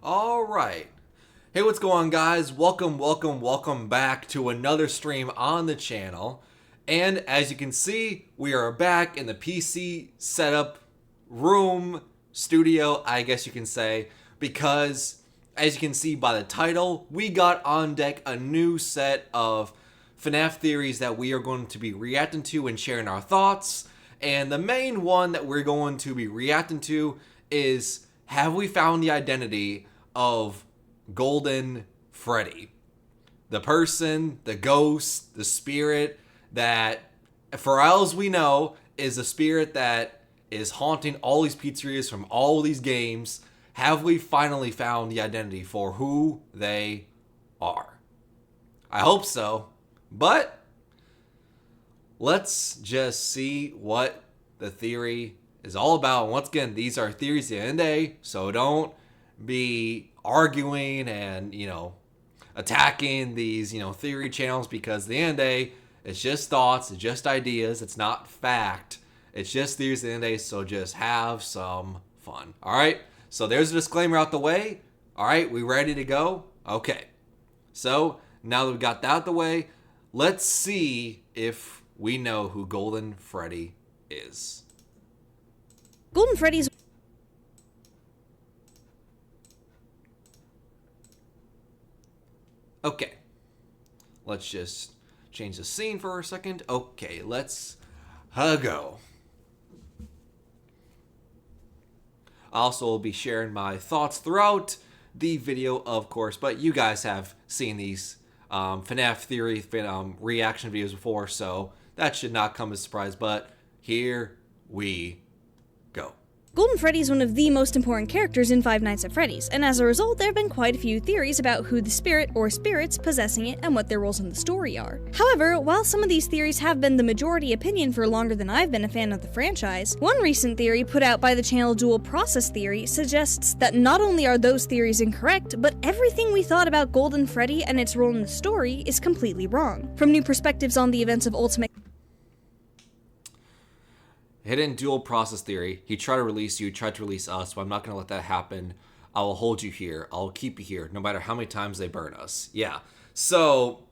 Alright. Hey, what's going on, guys? Welcome back to another stream on the channel. And as you can see, we are back in the PC setup room, studio, I guess you can say, because as you can see by the title, we got on deck a new set of FNAF theories that we are going to be reacting to and sharing our thoughts. And the main one that we're going to be reacting to is, have we found the identity of Golden Freddy? The person, the ghost, the spirit that, for as we know, is a spirit that is haunting all these pizzerias from all these games. Have we finally found the identity for who they are? I hope so, but let's just see what the theory is all about. And once again, these are theories at the end of the day, so don't be arguing and, attacking these, theory channels, because at the end of the day, it's just thoughts, it's just ideas, it's not fact. It's just theories at the end of the day, so just have some fun. Alright, so there's a disclaimer out the way. Alright, we ready to go? Okay. So, now that we've got that out the way, let's see if we know who Golden Freddy is. Golden Freddy's... Okay. Let's just change the scene for a second. Okay, let's go. I also will be sharing my thoughts throughout the video, of course, but you guys have seen these FNAF theory reaction videos before, so that should not come as a surprise, but here we go. Golden Freddy is one of the most important characters in Five Nights at Freddy's, and as a result, there have been quite a few theories about who the spirit or spirits possessing it and what their roles in the story are. However, while some of these theories have been the majority opinion for longer than I've been a fan of the franchise, one recent theory put out by the channel Dual Process Theory suggests that not only are those theories incorrect, but everything we thought about Golden Freddy and its role in the story is completely wrong. From new perspectives on the events of Ultimate Hidden dual process theory. He tried to release you, tried to release us, but I'm not going to let that happen. I will hold you here. I'll keep you here, no matter how many times they burn us. Yeah. So,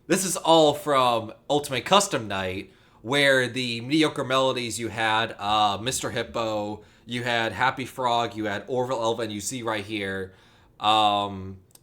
this is all from Ultimate Custom Night, where the mediocre melodies you had, Mr. Hippo, you had Happy Frog, you had Orville Elva, and you see right here,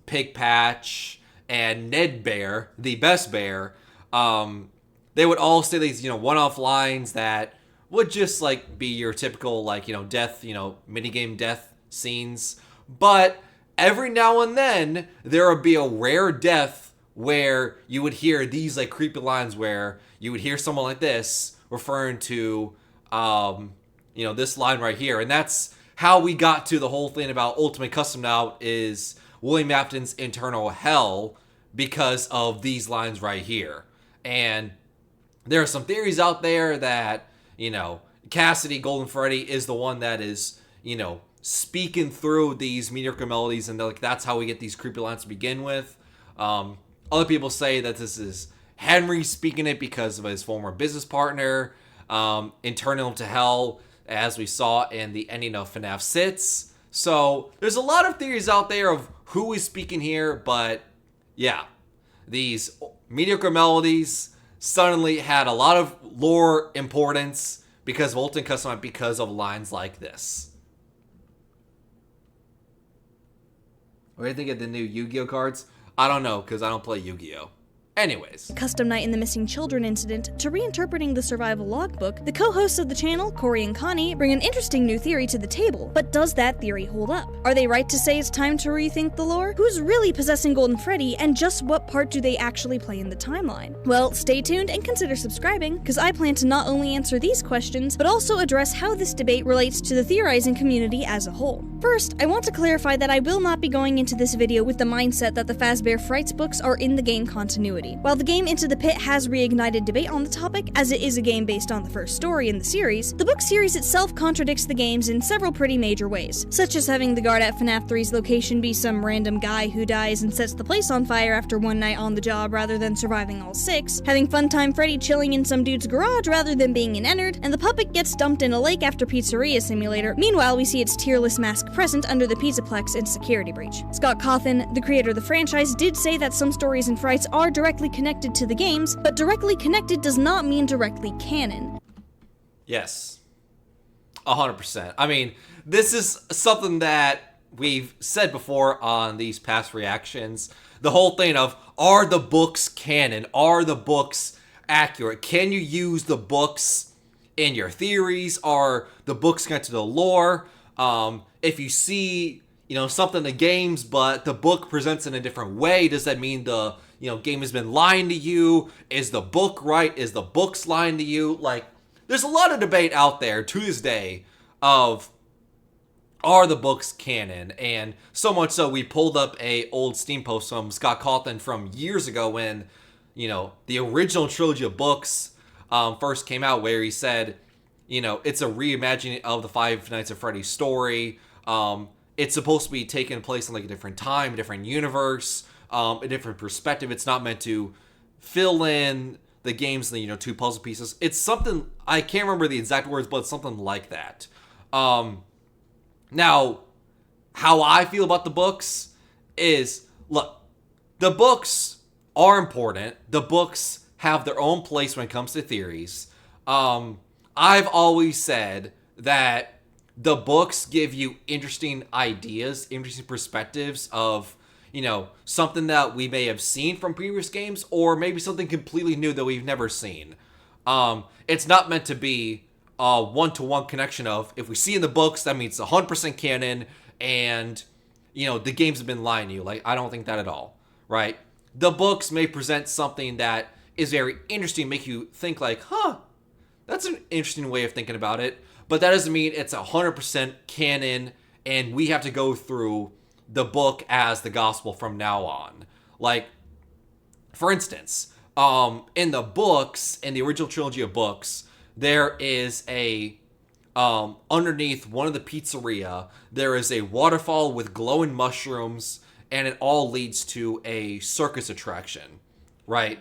Pig Patch, and Ned Bear, the best bear. They would all say these, one-off lines that would just, be your typical, death, minigame death scenes. But every now and then, there would be a rare death where you would hear these, creepy lines where you would hear someone like this referring to, this line right here. And that's how we got to the whole thing about Ultimate Custom Now is William Afton's internal hell because of these lines right here. And there are some theories out there that Cassidy, Golden Freddy, is the one that is, speaking through these mediocre melodies, and that's how we get these creepy lines to begin with. Other people say that this is Henry speaking it because of his former business partner, internal to hell, as we saw in the ending of FNAF 6. So, there's a lot of theories out there of who is speaking here, but, yeah, these mediocre melodies suddenly had a lot of lore importance because of Ultimate Custom Night, because of lines like this. What do you think of the new Yu-Gi-Oh cards? I don't know, because I don't play Yu-Gi-Oh. Anyways. Custom Night in the Missing Children incident to reinterpreting the survival logbook, the co-hosts of the channel, Corey and Connie, bring an interesting new theory to the table. But does that theory hold up? Are they right to say it's time to rethink the lore? Who's really possessing Golden Freddy, and just what part do they actually play in the timeline? Well, stay tuned and consider subscribing, because I plan to not only answer these questions, but also address how this debate relates to the theorizing community as a whole. First, I want to clarify that I will not be going into this video with the mindset that the Fazbear Frights books are in the game continuity. Freddy. While the game Into the Pit has reignited debate on the topic, as it is a game based on the first story in the series, the book series itself contradicts the games in several pretty major ways, such as having the guard at FNAF 3's location be some random guy who dies and sets the place on fire after one night on the job rather than surviving all 6, having Funtime Freddy chilling in some dude's garage rather than being an Ennard, and the puppet gets dumped in a lake after Pizzeria Simulator. Meanwhile, we see its tearless mask present under the Pizzaplex in Security Breach. Scott Cawthon, the creator of the franchise, did say that some stories and frights are directly connected to the games, but directly connected does not mean directly canon. Yes. 100%. I mean, this is something that we've said before on these past reactions. The whole thing of, are the books canon? Are the books accurate? Can you use the books in your theories? Are the books connected to the lore? If you see, something in the games, but the book presents in a different way, does that mean the, game has been lying to you? Is the book right? Is the books lying to you? Like, there's a lot of debate out there to this day of, are the books canon? And so much so, we pulled up a old Steam post from Scott Cawthon from years ago when, the original trilogy of books first came out, where he said, it's a reimagining of the Five Nights at Freddy's story. It's supposed to be taking place in like a different time, a different universe, a different perspective. It's not meant to fill in the game's, two puzzle pieces. It's something, I can't remember the exact words, but it's something like that. Now, how I feel about the books is, look, the books are important. The books have their own place when it comes to theories. I've always said that the books give you interesting ideas, interesting perspectives of, something that we may have seen from previous games, or maybe something completely new that we've never seen. It's not meant to be a one-to-one connection of, if we see in the books, that means 100% canon, and, the games have been lying to you. Like, I don't think that at all, right? The books may present something that is very interesting, make you think like, that's an interesting way of thinking about it, but that doesn't mean it's 100% canon, and we have to go through the book as the gospel from now on. Like, for instance, in the books, in the original trilogy of books, there is a, underneath one of the pizzeria, there is a waterfall with glowing mushrooms, and it all leads to a circus attraction, right?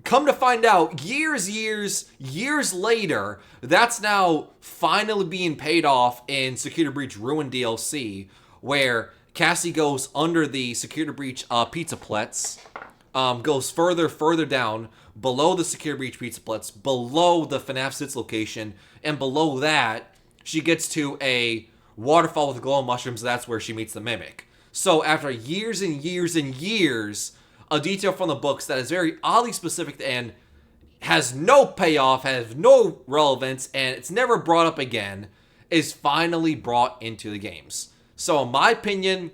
Come to find out, years later, that's now finally being paid off in Security Breach Ruin DLC, where Cassie goes under the Security Breach Pizzaplex, goes further down, below the Security Breach Pizzaplex, below the FNAF Sits location, and below that, she gets to a waterfall with glowing mushrooms. That's where she meets the Mimic. So after years and years, a detail from the books that is very oddly specific and has no payoff, has no relevance, and it's never brought up again, is finally brought into the games. So in my opinion,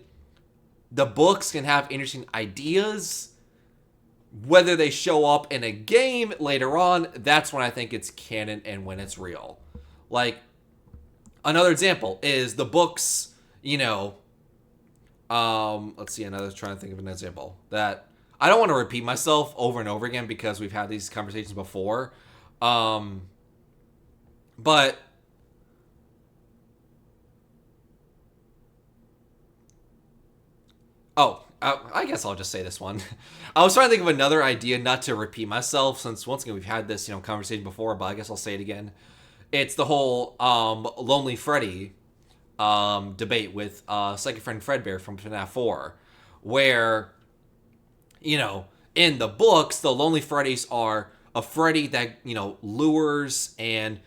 the books can have interesting ideas. Whether they show up in a game later on, that's when I think it's canon and when it's real. Like, another example is the books, let's see, trying to think of an example that I don't want to repeat myself over and over again because we've had these conversations before. But I guess I'll just say this one. I was trying to think of another idea, not to repeat myself, since once again we've had this conversation before, but I guess I'll say it again. It's the whole Lonely Freddy debate with Psychic Friend Fredbear from FNAF 4, where, in the books, the Lonely Freddys are a Freddy that, lures and,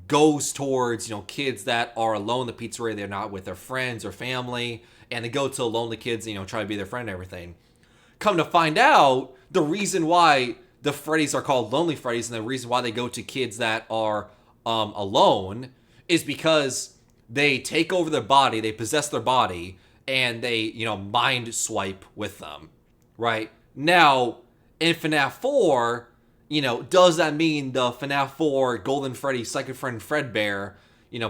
goes towards, kids that are alone in the pizzeria. They're not with their friends or family, and they go to lonely kids, try to be their friend and everything. Come to find out, the reason why the Freddys are called Lonely Freddys and the reason why they go to kids that are alone is because they take over their body, they possess their body, and they, mind swipe with them, right? Now, in FNAF 4, does that mean the FNAF 4 Golden Freddy Psychic Friend Fredbear,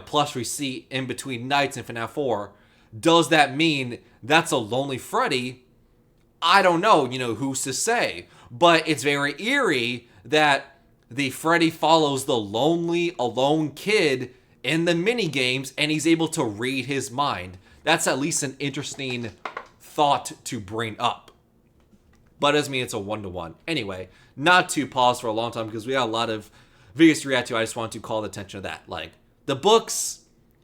plus we see in between nights in FNAF 4, does that mean that's a Lonely Freddy? I don't know, who's to say? But it's very eerie that the Freddy follows the lonely, alone kid in the mini games, and he's able to read his mind. That's at least an interesting thought to bring up. But doesn't mean it's a one-to-one. Anyway, not to pause for a long time because we got a lot of videos to react to. I just want to call the attention to that. Like, the books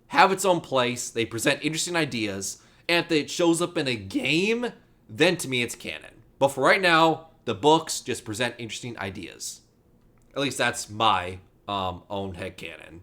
have its own place. They present interesting ideas. And if it shows up in a game, then to me it's canon. But for right now, the books just present interesting ideas. At least that's my own headcanon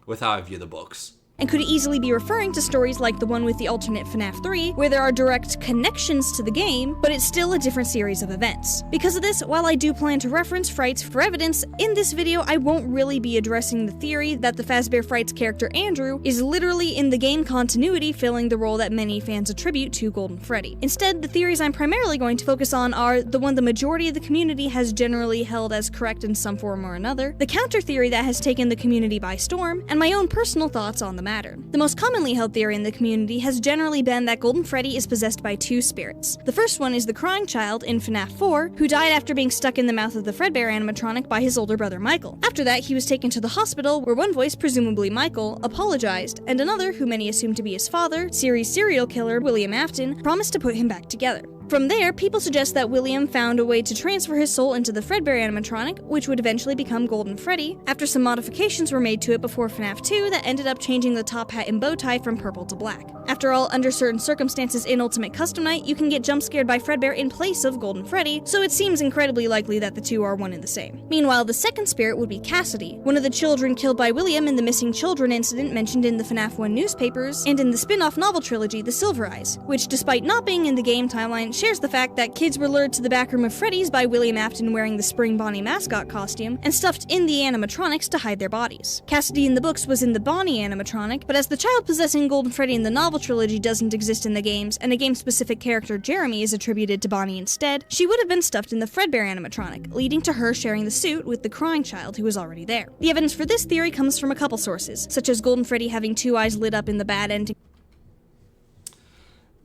with how I view the books. And could easily be referring to stories like the one with the alternate FNAF 3, where there are direct connections to the game, but it's still a different series of events. Because of this, while I do plan to reference Frights for evidence, in this video I won't really be addressing the theory that the Fazbear Frights character Andrew is literally in the game continuity filling the role that many fans attribute to Golden Freddy. Instead, the theories I'm primarily going to focus on are the one the majority of the community has generally held as correct in some form or another, the counter theory that has taken the community by storm, and my own personal thoughts on the matter. The most commonly held theory in the community has generally been that Golden Freddy is possessed by two spirits. The first one is the crying child in FNAF 4, who died after being stuck in the mouth of the Fredbear animatronic by his older brother Michael. After that, he was taken to the hospital, where one voice, presumably Michael, apologized, and another, who many assume to be his father, series serial killer William Afton, promised to put him back together. From there, people suggest that William found a way to transfer his soul into the Fredbear animatronic, which would eventually become Golden Freddy, after some modifications were made to it before FNAF 2 that ended up changing the top hat and bow tie from purple to black. After all, under certain circumstances in Ultimate Custom Night, you can get jump scared by Fredbear in place of Golden Freddy, so it seems incredibly likely that the two are one and the same. Meanwhile, the second spirit would be Cassidy, one of the children killed by William in the missing children incident mentioned in the FNAF 1 newspapers, and in the spin-off novel trilogy, The Silver Eyes, which, despite not being in the game timeline, shares the fact that kids were lured to the back room of Freddy's by William Afton wearing the Spring Bonnie mascot costume, and stuffed in the animatronics to hide their bodies. Cassidy in the books was in the Bonnie animatronic, but as the child possessing Golden Freddy in the novel trilogy doesn't exist in the games, and a game-specific character Jeremy is attributed to Bonnie instead, she would have been stuffed in the Fredbear animatronic, leading to her sharing the suit with the crying child who was already there. The evidence for this theory comes from a couple sources, such as Golden Freddy having two eyes lit up in the bad ending.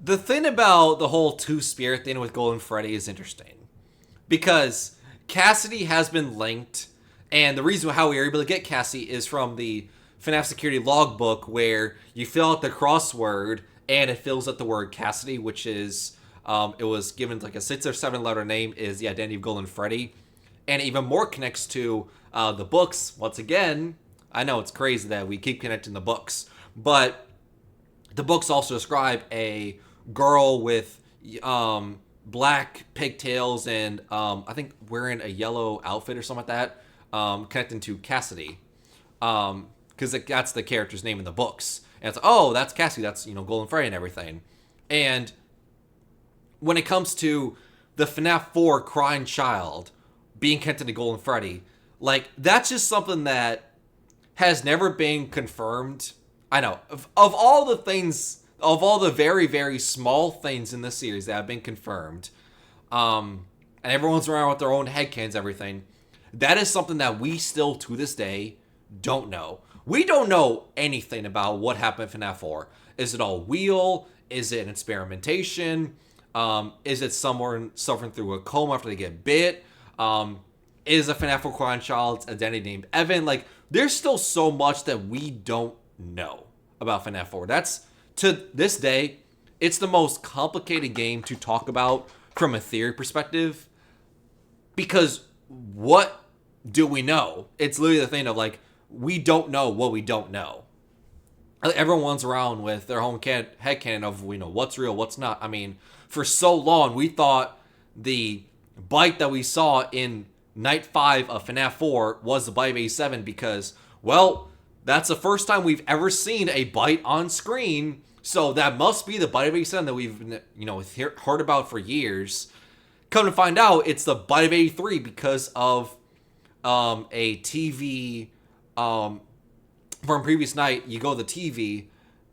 The thing about the whole two-spirit thing with Golden Freddy is interesting. Because Cassidy has been linked, and the reason how we are able to get Cassidy is from the FNAF Security Logbook, where you fill out the crossword, and it fills out the word Cassidy, which is, it was given like a 6 or 7 letter name, is the identity of Golden Freddy. And it even more connects to the books. Once again, I know it's crazy that we keep connecting the books, but the books also describe a girl with black pigtails and I think wearing a yellow outfit or something like that, connecting to Cassidy, because that's the character's name in the books. And it's oh, that's Cassidy, that's Golden Freddy and everything. And when it comes to the FNAF 4 crying child being connected to Golden Freddy, like that's just something that has never been confirmed. I know of all the things. Of all the very, very small things in this series that have been confirmed, and everyone's around with their own headcanons, everything, that is something that we still, to this day, don't know. We don't know anything about what happened in FNAF 4. Is it all real? Is it an experimentation? Is it someone suffering through a coma after they get bit? Is a FNAF 4 crying child's identity named Evan? Like, there's still so much that we don't know about FNAF 4. To this day, it's the most complicated game to talk about from a theory perspective, because what do we know? It's literally the thing of like, we don't know what we don't know. Everyone's around with their own headcanon of what's real, what's not. I mean, for so long, we thought the bite that we saw in Night 5 of FNAF 4 was the bite of 87 because, well, that's the first time we've ever seen a bite on screen, so that must be the bite of 87 that we've heard about for years. Come to find out, it's the bite of 83 because of a TV from a previous night. You go to the TV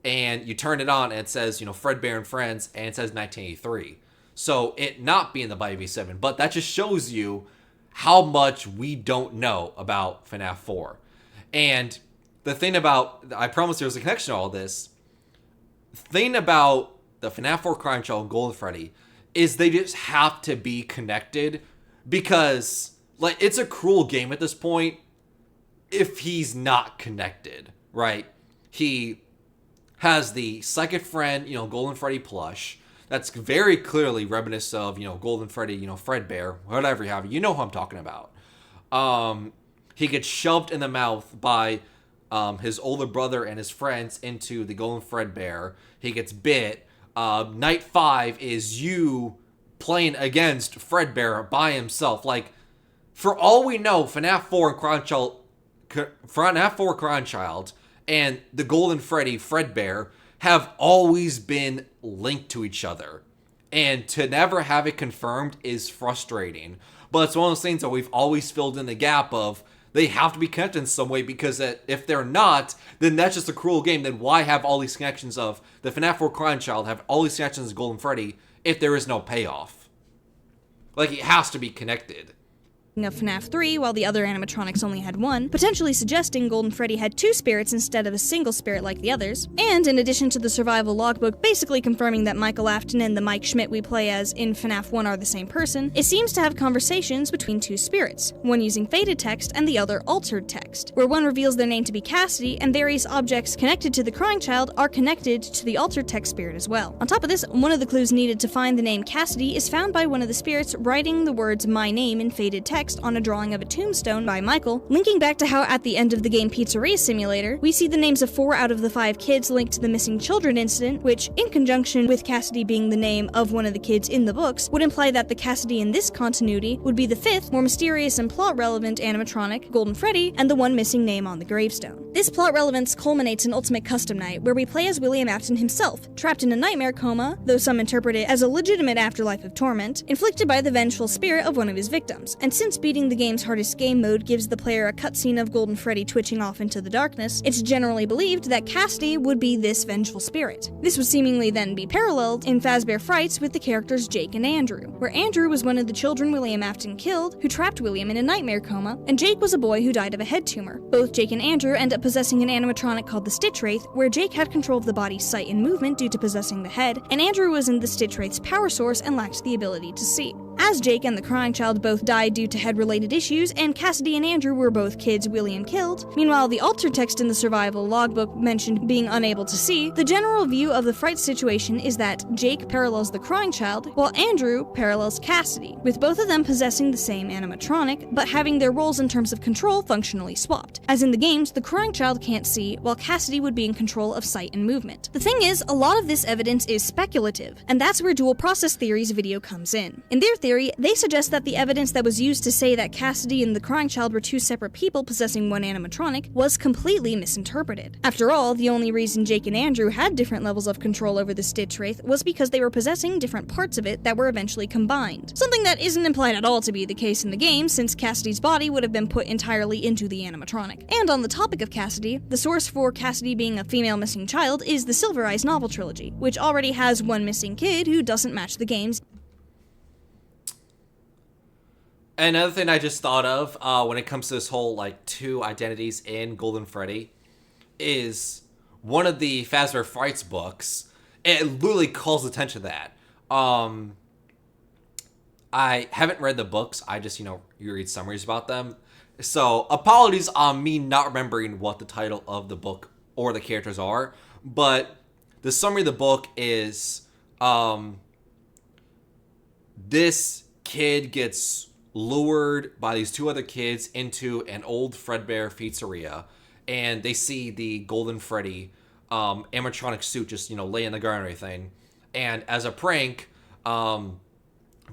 and you turn it on and it says Fredbear and Friends and it says 1983. So it not being the bite of 87, but that just shows you how much we don't know about FNAF 4. And the thing about, I promise there's a connection to all this. The thing about the FNAF 4 Crime Child and Golden Freddy is they just have to be connected, because like it's a cruel game at this point if he's not connected, right? He has the second friend, Golden Freddy plush. That's very clearly reminiscent of, Golden Freddy, Fredbear, whatever you have. You know who I'm talking about. He gets shoved in the mouth by his older brother and his friends into the Golden Fredbear. He gets bit. Night 5 is you playing against Fredbear by himself. Like, for all we know, FNAF 4 Crown Child and the Golden Freddy, Fredbear, have always been linked to each other. And to never have it confirmed is frustrating. But it's one of those things that we've always filled in the gap of they have to be connected in some way, because if they're not, then that's just a cruel game. Then why have all these connections of the FNAF 4 Crown Child have all these connections as Golden Freddy if there is no payoff? Like, it has to be connected. Of FNAF 3, while the other animatronics only had one, potentially suggesting Golden Freddy had two spirits instead of a single spirit like the others. And in addition to the survival logbook basically confirming that Michael Afton and the Mike Schmidt we play as in FNAF 1 are the same person, it seems to have conversations between two spirits, one using faded text and the other altered text, where one reveals their name to be Cassidy, and various objects connected to the crying child are connected to the altered text spirit as well. On top of this, one of the clues needed to find the name Cassidy is found by one of the spirits writing the words "my name" in faded text on a drawing of a tombstone by Michael, linking back to how at the end of the game Pizzeria Simulator, we see the names of 4 out of the 5 kids linked to the missing children incident, which, in conjunction with Cassidy being the name of one of the kids in the books, would imply that the Cassidy in this continuity would be the 5th, more mysterious and plot-relevant animatronic, Golden Freddy, and the one missing name on the gravestone. This plot relevance culminates in Ultimate Custom Night, where we play as William Afton himself, trapped in a nightmare coma, though some interpret it as a legitimate afterlife of torment, inflicted by the vengeful spirit of one of his victims. And since beating the game's hardest game mode gives the player a cutscene of Golden Freddy twitching off into the darkness, it's generally believed that Cassidy would be this vengeful spirit. This would seemingly then be paralleled in Fazbear Frights with the characters Jake and Andrew, where Andrew was one of the children William Afton killed, who trapped William in a nightmare coma, and Jake was a boy who died of a head tumor. Both Jake and Andrew end up possessing an animatronic called the Stitch Wraith, where Jake had control of the body's sight and movement due to possessing the head, and Andrew was in the Stitch Wraith's power source and lacked the ability to see. As Jake and the crying child both died due to head-related issues, and Cassidy and Andrew were both kids William killed, meanwhile the altered text in the survival logbook mentioned being unable to see, the general view of the Fright situation is that Jake parallels the crying child, while Andrew parallels Cassidy, with both of them possessing the same animatronic, but having their roles in terms of control functionally swapped. As in the games, the crying child can't see, while Cassidy would be in control of sight and movement. The thing is, a lot of this evidence is speculative, and that's where Dual Process Theory's video comes in. In their theory, they suggest that the evidence that was used to say that Cassidy and the crying child were two separate people possessing one animatronic was completely misinterpreted. After all, the only reason Jake and Andrew had different levels of control over the Stitch Wraith was because they were possessing different parts of it that were eventually combined. Something that isn't implied at all to be the case in the game, since Cassidy's body would have been put entirely into the animatronic. And on the topic of Cassidy, the source for Cassidy being a female missing child is the Silver Eyes novel trilogy, which already has one missing kid who doesn't match the game's. Another thing I just thought of when it comes to this whole, like, two identities in Golden Freddy is one of the Fazbear Frights books. It literally calls attention to that. I haven't read the books. I just, you read summaries about them. So, apologies on me not remembering what the title of the book or the characters are. But the summary of the book is, this kid gets lured by these two other kids into an old Fredbear pizzeria, and they see the Golden Freddy animatronic suit just, lay in the ground and everything. And as a prank, one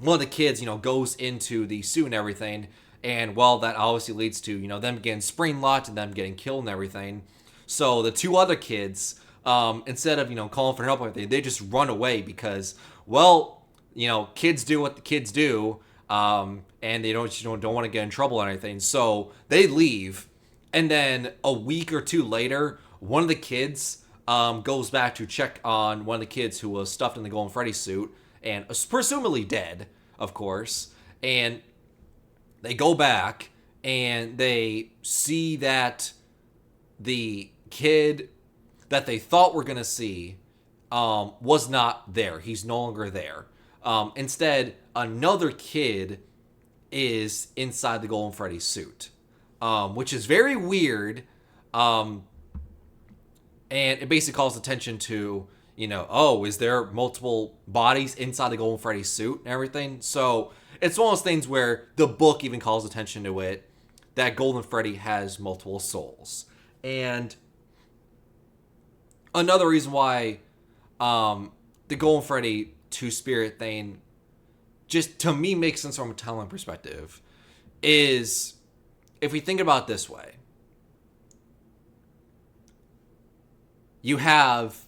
of the kids, goes into the suit and everything, and, well, that obviously leads to, them getting spring locked and them getting killed and everything. So the two other kids, instead of, calling for help or anything, they just run away because, well, kids do what the kids do. And they don't want to get in trouble or anything. So they leave, and then a week or two later, one of the kids goes back to check on one of the kids who was stuffed in the Golden Freddy suit and presumably dead, of course. And they go back and they see that the kid that they thought were gonna see was not there. He's no longer there. Instead, another kid is inside the Golden Freddy suit, which is very weird. And it basically calls attention to, oh, is there multiple bodies inside the Golden Freddy suit and everything? So it's one of those things where the book even calls attention to it, that Golden Freddy has multiple souls. And another reason why the Golden Freddy two-spirit thing just, to me, makes sense from a telling perspective is, if we think about it this way, you have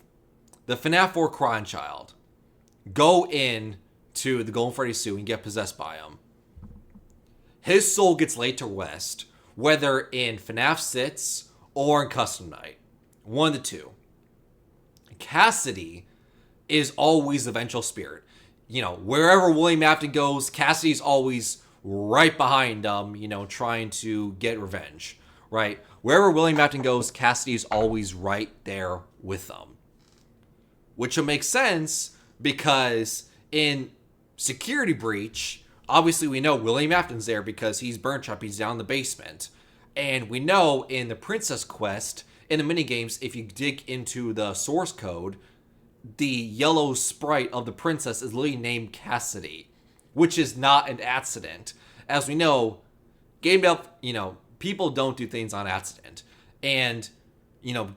the FNAF 4 crying child go in to the Golden Freddy suit and get possessed by him. His soul gets laid to rest, whether in FNAF 6 or in Custom Night. One of the two. Cassidy is always the vengeful spirit. Wherever William Afton goes, Cassidy's always right behind him, trying to get revenge, right? Wherever William Afton goes, Cassidy is always right there with them. Which will make sense because in Security Breach, obviously we know William Afton's there because he's burnt up, he's down in the basement. And we know in the Princess Quest, in the minigames, if you dig into the source code, the yellow sprite of the princess is literally named Cassidy, which is not an accident. As we know, people don't do things on accident. And,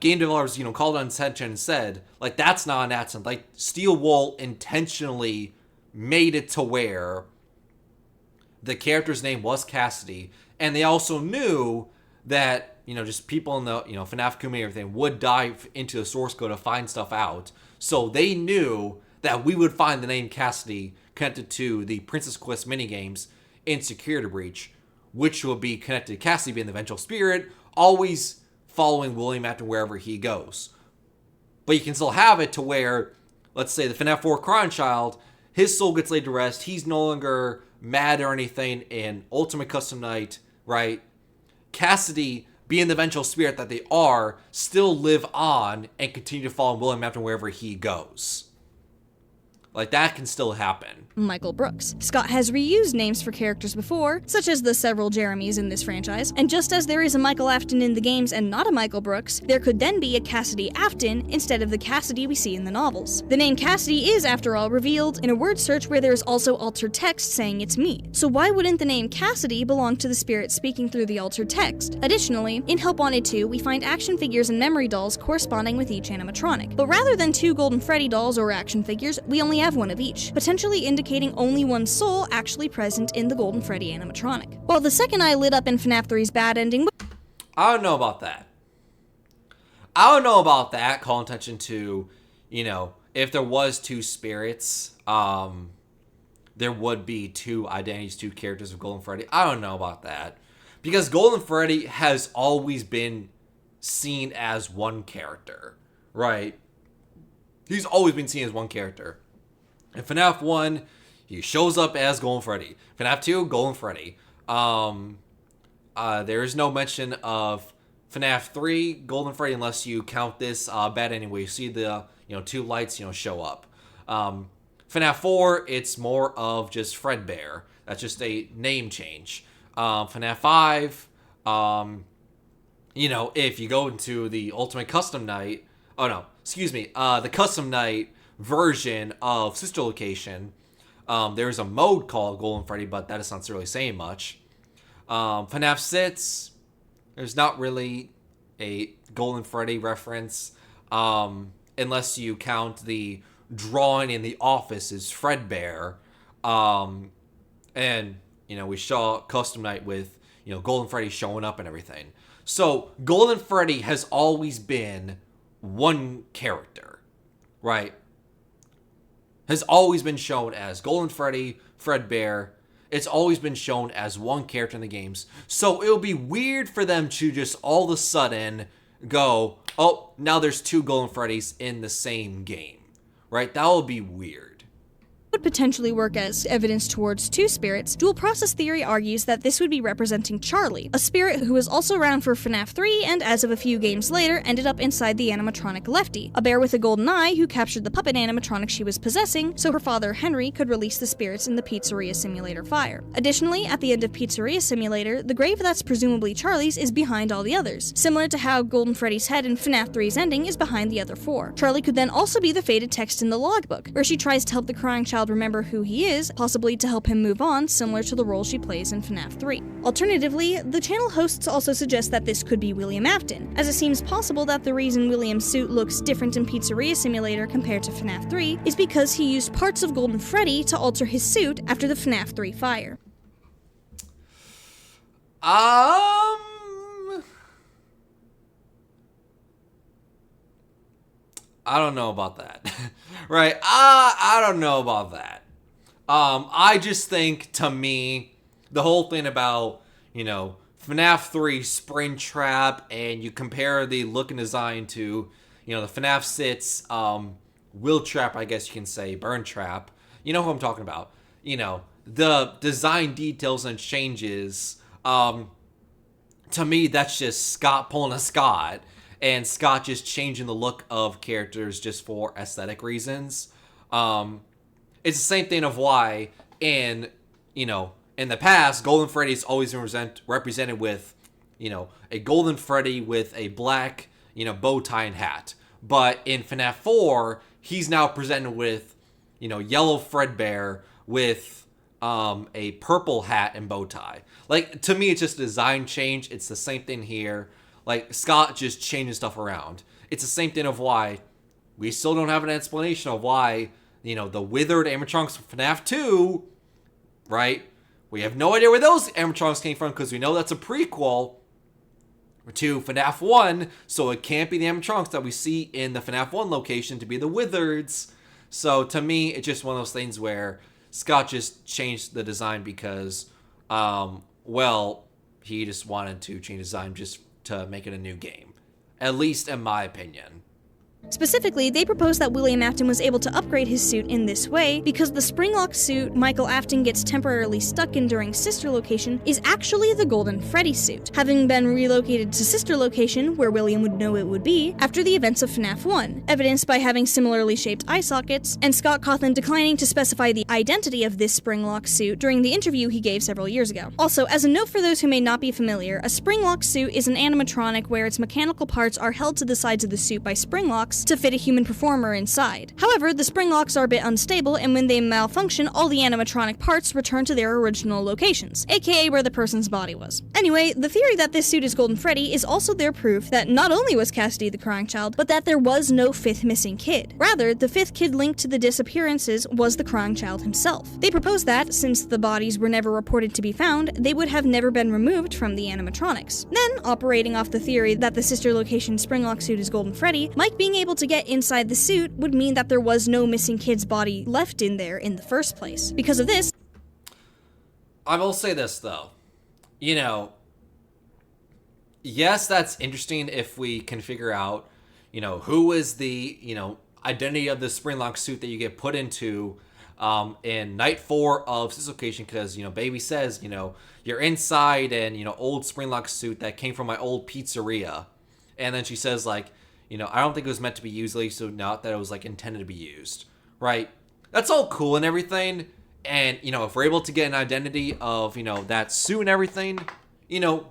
game developers, called on attention and said, that's not an accident. Steel Wool intentionally made it to where the character's name was Cassidy. And they also knew that, just people in the, FNAF community and everything would dive into the source code to find stuff out. So they knew that we would find the name Cassidy connected to the Princess Quest minigames in Security Breach, which will be connected to Cassidy being the vengeful spirit, always following William Afton wherever he goes. But you can still have it to where, let's say the FNAF 4 crying child, his soul gets laid to rest, he's no longer mad or anything in Ultimate Custom Night, right? Cassidy, being the vengeful spirit that they are, still live on and continue to follow William Afton wherever he goes. That can still happen. Michael Brooks. Scott has reused names for characters before, such as the several Jeremys in this franchise, and just as there is a Michael Afton in the games and not a Michael Brooks, there could then be a Cassidy Afton instead of the Cassidy we see in the novels. The name Cassidy is, after all, revealed in a word search where there is also altered text saying it's me. So why wouldn't the name Cassidy belong to the spirit speaking through the altered text? Additionally, in Help Wanted 2, we find action figures and memory dolls corresponding with each animatronic. But rather than 2 Golden Freddy dolls or action figures, we only have one of each, potentially indicating only one soul actually present in the Golden Freddy animatronic. While the second eye lit up in FNAF 3's bad ending, I don't know about that. Calling attention to, if there was 2 spirits, there would be 2 identities, 2 characters of Golden Freddy. I don't know about that. Because Golden Freddy has always been seen as one character, right? He's always been seen as one character. In FNAF 1, he shows up as Golden Freddy. FNAF 2, Golden Freddy. There is no mention of FNAF 3, Golden Freddy, unless you count this bad anyway. You see the 2 lights show up. FNAF 4, it's more of just Fredbear. That's just a name change. FNAF 5, if you go into the Ultimate Custom Night, the Custom Night version of Sister Location, there's a mode called Golden Freddy, but that is not really saying much. FNAF 6, there's not really a Golden Freddy reference, unless you count the drawing in the office as Fredbear. And, we saw Custom Night with, Golden Freddy showing up and everything. So, Golden Freddy has always been one character, right? Has always been shown as Golden Freddy, Fredbear. It's always been shown as one character in the games. So it would be weird for them to just all of a sudden go, oh, now there's 2 Golden Freddys in the same game. Right? That would be weird. would potentially work as evidence towards two spirits, dual process theory argues that this would be representing Charlie, a spirit who was also around for FNAF 3 and as of a few games later ended up inside the animatronic Lefty, a bear with a golden eye who captured the puppet animatronic she was possessing so her father Henry could release the spirits in the Pizzeria Simulator fire. Additionally, at the end of Pizzeria Simulator, the grave that's presumably Charlie's is behind all the others, similar to how Golden Freddy's head in FNAF 3's ending is behind the other four. Charlie could then also be the faded text in the logbook, where she tries to help the crying child remember who he is, possibly to help him move on, similar to the role she plays in FNAF 3. Alternatively, the channel hosts also suggest that this could be William Afton, as it seems possible that the reason William's suit looks different in Pizzeria Simulator compared to FNAF 3 is because he used parts of Golden Freddy to alter his suit after the FNAF 3 fire. I don't know about that. Right? I don't know about that. I just think, to me, the whole thing about, FNAF 3 Springtrap, and you compare the look and design to, the FNAF 6 Will Trap, I guess you can say, Burn Trap. You know who I'm talking about. The design details and changes, to me, that's just Scott pulling a Scott. And Scott just changing the look of characters just for aesthetic reasons. It's the same thing of why in the past, Golden Freddy's always been represented with, a Golden Freddy with a black, bow tie and hat. But in FNAF 4, he's now presented with, yellow Fredbear with a purple hat and bow tie. Like, to me, it's just a design change. It's the same thing here. Like, Scott just changing stuff around. It's the same thing of why we still don't have an explanation of why, the withered animatronics from FNAF 2, right? We have no idea where those animatronics came from because we know that's a prequel to FNAF 1, so it can't be the animatronics that we see in the FNAF 1 location to be the wizards. So, to me, it's just one of those things where Scott just changed the design because, he just wanted to change design just to make it a new game, at least in my opinion. Specifically, they propose that William Afton was able to upgrade his suit in this way because the springlock suit Michael Afton gets temporarily stuck in during Sister Location is actually the Golden Freddy suit, having been relocated to Sister Location, where William would know it would be, after the events of FNAF 1, evidenced by having similarly shaped eye sockets, and Scott Cawthon declining to specify the identity of this springlock suit during the interview he gave several years ago. Also, as a note for those who may not be familiar, a springlock suit is an animatronic where its mechanical parts are held to the sides of the suit by spring locks to fit a human performer inside. However, the spring locks are a bit unstable, and when they malfunction, all the animatronic parts return to their original locations, aka where the person's body was. Anyway, the theory that this suit is Golden Freddy is also their proof that not only was Cassidy the crying child, but that there was no fifth missing kid. Rather, the fifth kid linked to the disappearances was the crying child himself. They propose that, since the bodies were never reported to be found, they would have never been removed from the animatronics. Then, operating off the theory that the Sister Location springlock suit is Golden Freddy, Mike being able to get inside the suit would mean that there was no missing kid's body left in there in the first place. Because of this, I will say this though, yes, that's interesting if we can figure out, who is the, identity of the springlock suit that you get put into in night 4 of Sister Location, because, Baby says, you're inside an, old springlock suit that came from my old pizzeria. And then she says, like, I don't think it was meant to be used, at least so not that it was, like, intended to be used, right? That's all cool and everything, and, if we're able to get an identity of, that suit and everything,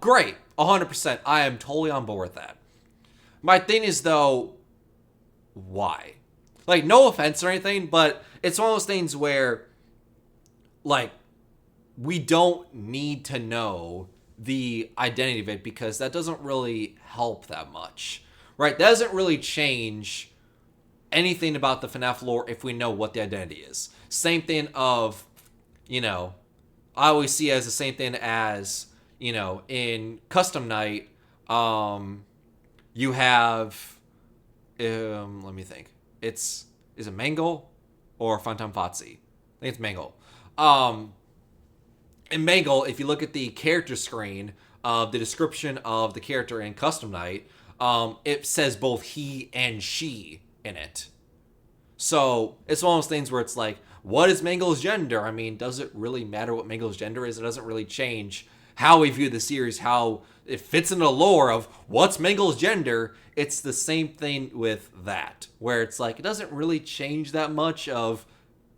great, 100%, I am totally on board with that. My thing is, though, why? Like, no offense or anything, but it's one of those things where, like, we don't need to know the identity of it because that doesn't really help that much. Right, that doesn't really change anything about the FNAF lore if we know what the identity is. Same thing of, I always see it as the same thing as, in Custom Night, you have, let me think. Is it Mangle or Phantom Fozzie? I think it's Mangle. In Mangle, if you look at the character screen of the description of the character in Custom Night, it says both he and she in it. So it's one of those things where it's like, what is Mangle's gender? I mean, does it really matter what Mangle's gender is? It doesn't really change how we view the series, how it fits in the lore of what's Mangle's gender. It's the same thing with that, where it's like, it doesn't really change that much of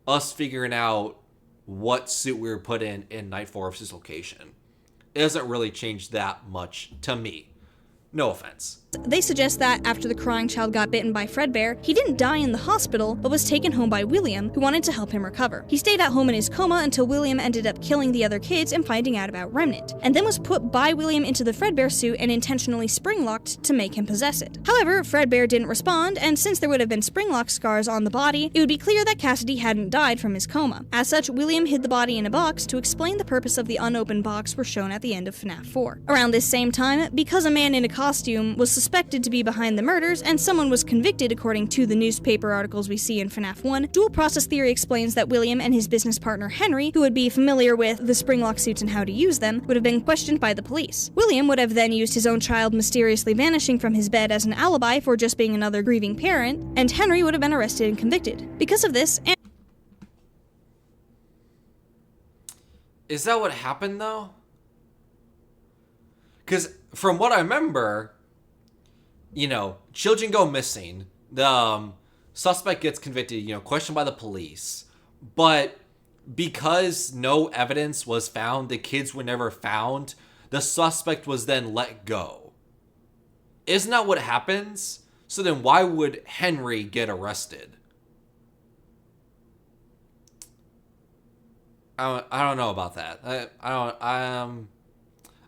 us figuring out what suit we were put in Night 4 of Dislocation. It doesn't really change that much to me. No offense. They suggest that after the crying child got bitten by Fredbear, he didn't die in the hospital, but was taken home by William, who wanted to help him recover. He stayed at home in his coma until William ended up killing the other kids and finding out about Remnant, and then was put by William into the Fredbear suit and intentionally spring-locked to make him possess it. However, Fredbear didn't respond, and since there would have been spring-lock scars on the body, it would be clear that Cassidy hadn't died from his coma. As such, William hid the body in a box to explain the purpose of the unopened box we're shown at the end of FNAF 4. Around this same time, because a man in a costume was suspected to be behind the murders, and someone was convicted according to the newspaper articles we see in FNAF 1, dual process theory explains that William and his business partner Henry, who would be familiar with the spring-lock suits and how to use them, would have been questioned by the police. William would have then used his own child mysteriously vanishing from his bed as an alibi for just being another grieving parent, and Henry would have been arrested and convicted. Because of this, Is that what happened, though? Because from what I remember, children go missing. The suspect gets convicted, questioned by the police. But because no evidence was found, the kids were never found, the suspect was then let go. Isn't that what happens? So then why would Henry get arrested? I don't know about that.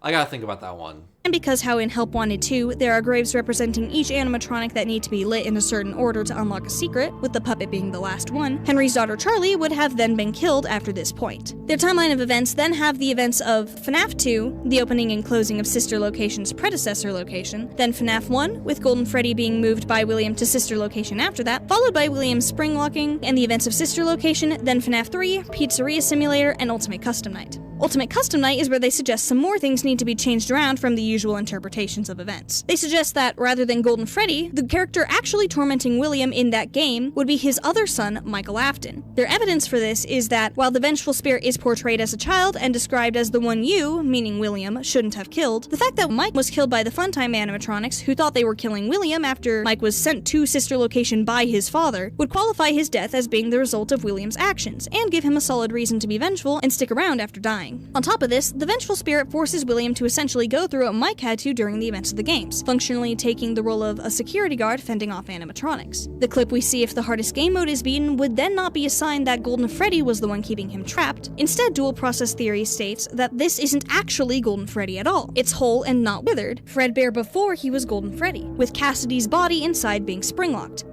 I gotta think about that one. And because how in Help Wanted 2, there are graves representing each animatronic that need to be lit in a certain order to unlock a secret, with the puppet being the last one, Henry's daughter Charlie would have then been killed after this point. Their timeline of events then have the events of FNAF 2, the opening and closing of Sister Location's predecessor location, then FNAF 1, with Golden Freddy being moved by William to Sister Location after that, followed by William's spring locking, and the events of Sister Location, then FNAF 3, Pizzeria Simulator, and Ultimate Custom Night. Ultimate Custom Night is where they suggest some more things need to be changed around from the usual interpretations of events. They suggest that, rather than Golden Freddy, the character actually tormenting William in that game would be his other son, Michael Afton. Their evidence for this is that, while the vengeful spirit is portrayed as a child and described as the one you, meaning William, shouldn't have killed, the fact that Mike was killed by the Funtime animatronics, who thought they were killing William after Mike was sent to Sister Location by his father, would qualify his death as being the result of William's actions, and give him a solid reason to be vengeful and stick around after dying. On top of this, the vengeful spirit forces William to essentially go through what Mike had to during the events of the games, functionally taking the role of a security guard fending off animatronics. The clip we see if the hardest game mode is beaten would then not be a sign that Golden Freddy was the one keeping him trapped. Instead, dual process theory states that this isn't actually Golden Freddy at all. It's whole and not withered, Fredbear before he was Golden Freddy, with Cassidy's body inside being spring-locked.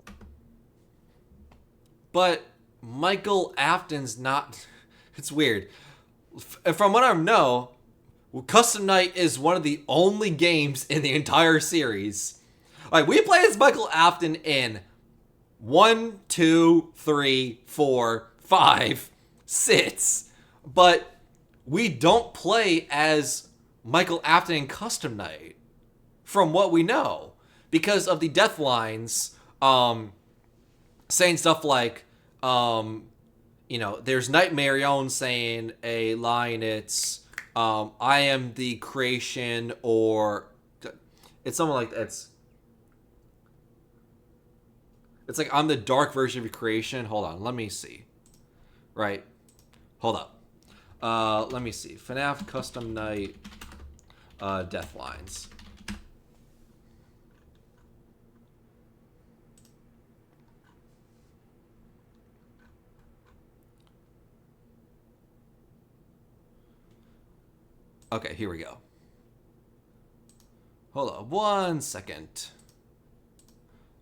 But Michael Afton's not... It's weird. From what I know, Custom Night is one of the only games in the entire series. Like, we play as Michael Afton in 1, 2, 3, 4, 5, 6, but we don't play as Michael Afton in Custom Night, from what we know, because of the death lines, saying stuff like, there's Night Marion saying a line, it's, I am the creation, or it's something like that. It's like, I'm the dark version of your creation. Hold on, let me see. Right. Hold up. Let me see. FNAF Custom Night death lines. Okay, here we go. Hold on 1 second.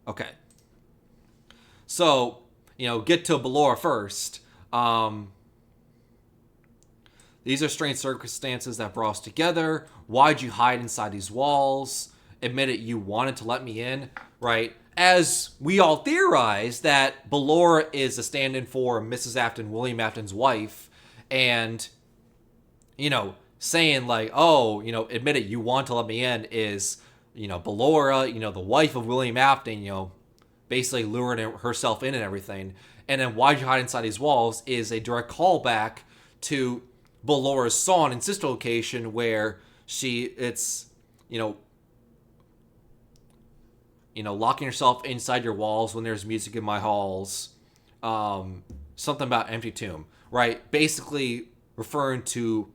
Okay. So, get to Ballora first. These are strange circumstances that brought us together. Why'd you hide inside these walls? Admit it, you wanted to let me in, right? As we all theorize that Ballora is a stand-in for Mrs. Afton, William Afton's wife, and, saying like, admit it, you want to let me in is, Ballora, the wife of William Afton, basically luring herself in and everything. And then why'd you hide inside these walls is a direct callback to Bellora's song in Sister Location, where it's locking yourself inside your walls when there's music in my halls. Something about empty tomb, right? Basically referring to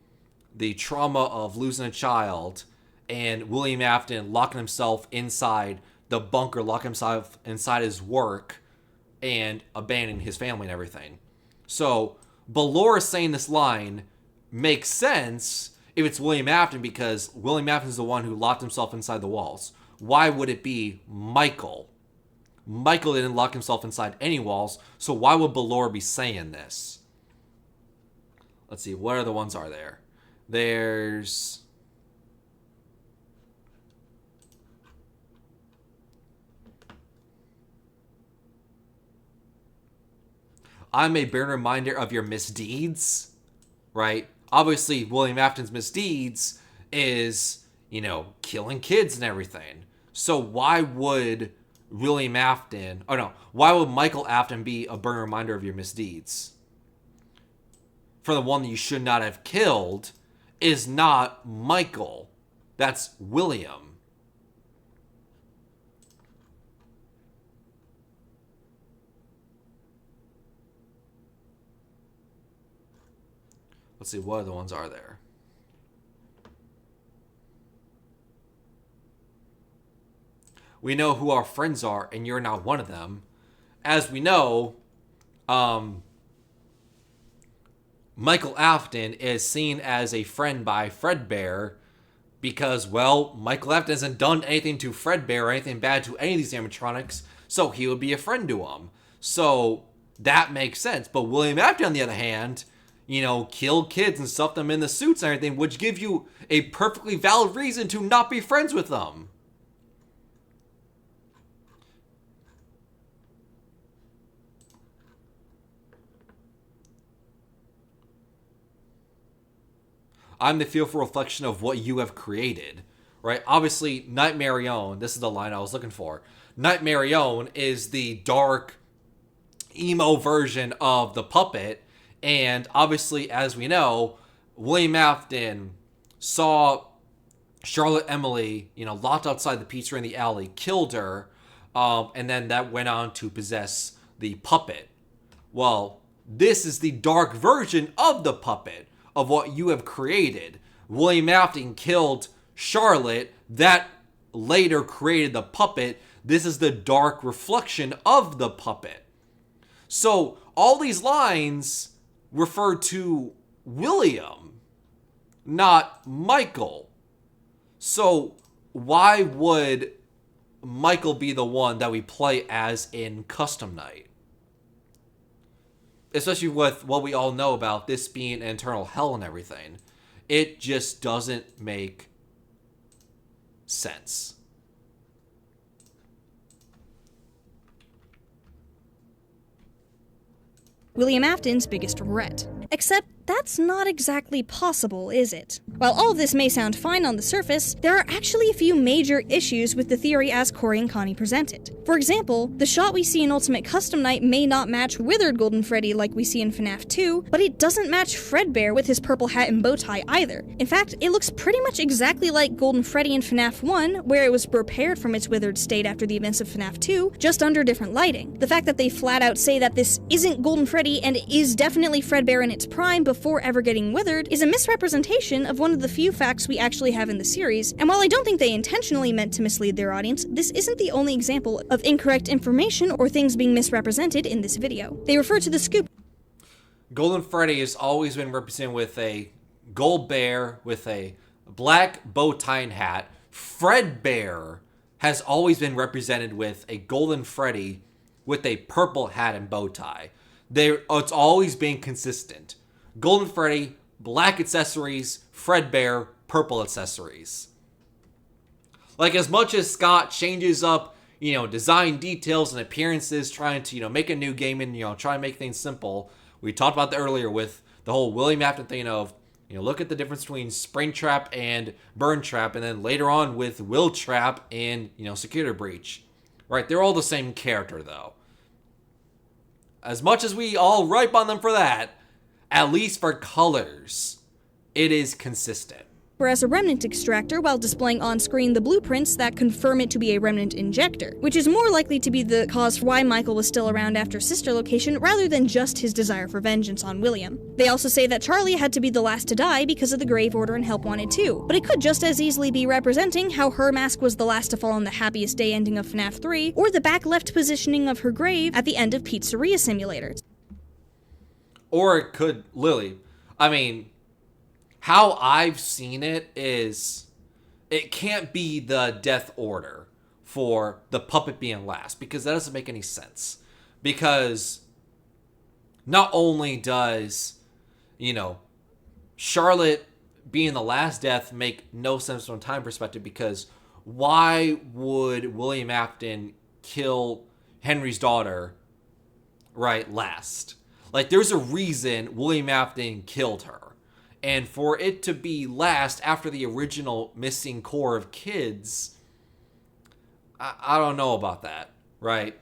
the trauma of losing a child and William Afton locking himself inside the bunker, locking himself inside his work and abandoning his family and everything. So Ballora saying this line makes sense if it's William Afton, because William Afton is the one who locked himself inside the walls. Why would it be Michael? Michael didn't lock himself inside any walls, so why would Ballora be saying this? Let's see, what other ones are there? There's... I'm a bare reminder of your misdeeds, right? Obviously, William Afton's misdeeds is, killing kids and everything. So why would why would Michael Afton be a burning reminder of your misdeeds? For the one that you should not have killed is not Michael. That's William. Let's see, what other ones are there? We know who our friends are, and you're not one of them. As we know, Michael Afton is seen as a friend by Fredbear because, well, Michael Afton hasn't done anything to Fredbear or anything bad to any of these animatronics, so he would be a friend to him. So that makes sense. But William Afton, on the other hand, killed kids and stuffed them in the suits and everything, which give you a perfectly valid reason to not be friends with them. I'm the fearful reflection of what you have created, right? Obviously, Nightmare-ione, this is the line I was looking for. Nightmare-ione is the dark, emo version of the puppet, and obviously, as we know, William Afton saw Charlotte Emily, locked outside the pizzeria in the alley, killed her, and then that went on to possess the puppet. Well, this is the dark version of the puppet, of what you have created. William Afton killed Charlotte, that later created the puppet. This is the dark reflection of the puppet. So all these lines refer to William, not Michael. So why would Michael be the one that we play as in Custom Night? Especially with what we all know about this being an eternal hell and everything. It just doesn't make sense. William Afton's biggest regret. Except that's not exactly possible, is it? While all of this may sound fine on the surface, there are actually a few major issues with the theory as Corey and Connie present it. For example, the shot we see in Ultimate Custom Night may not match Withered Golden Freddy like we see in FNAF 2, but it doesn't match Fredbear with his purple hat and bow tie either. In fact, it looks pretty much exactly like Golden Freddy in FNAF 1, where it was repaired from its withered state after the events of FNAF 2, just under different lighting. The fact that they flat out say that this isn't Golden Freddy and is definitely Fredbear in its prime before ever getting withered is a misrepresentation of one of the few facts we actually have in the series, and while I don't think they intentionally meant to mislead their audience, this isn't the only example of incorrect information or things being misrepresented in this video. They refer to the scoop. Golden Freddy has always been represented with a gold bear with a black bow tie and hat. Fredbear has always been represented with a Golden Freddy with a purple hat and bow tie. It's always been consistent. Golden Freddy, black accessories, Fredbear, purple accessories. Like, as much as Scott changes up, design details and appearances, trying to, make a new game and, try and make things simple. We talked about that earlier with the whole William Afton thing of, look at the difference between Springtrap and Burntrap, and then later on with Will Trap and, Security Breach. Right? They're all the same character, though. as much as we all ripe on them for that, at least for colors, it is consistent. Whereas a remnant extractor while displaying on screen the blueprints that confirm it to be a remnant injector, which is more likely to be the cause for why Michael was still around after Sister Location rather than just his desire for vengeance on William. They also say that Charlie had to be the last to die because of the grave order and Help Wanted too, but it could just as easily be representing how her mask was the last to fall on the Happiest Day ending of FNAF 3, or the back left positioning of her grave at the end of Pizzeria Simulator. Or it could, Lily, I mean, how I've seen it is, it can't be the death order for the puppet being last, because that doesn't make any sense. Because not only does, Charlotte being the last death make no sense from a time perspective, because why would William Afton kill Henry's daughter, right, last? Like, there's a reason William Afton killed her. And for it to be last after the original missing core of kids, I don't know about that, right?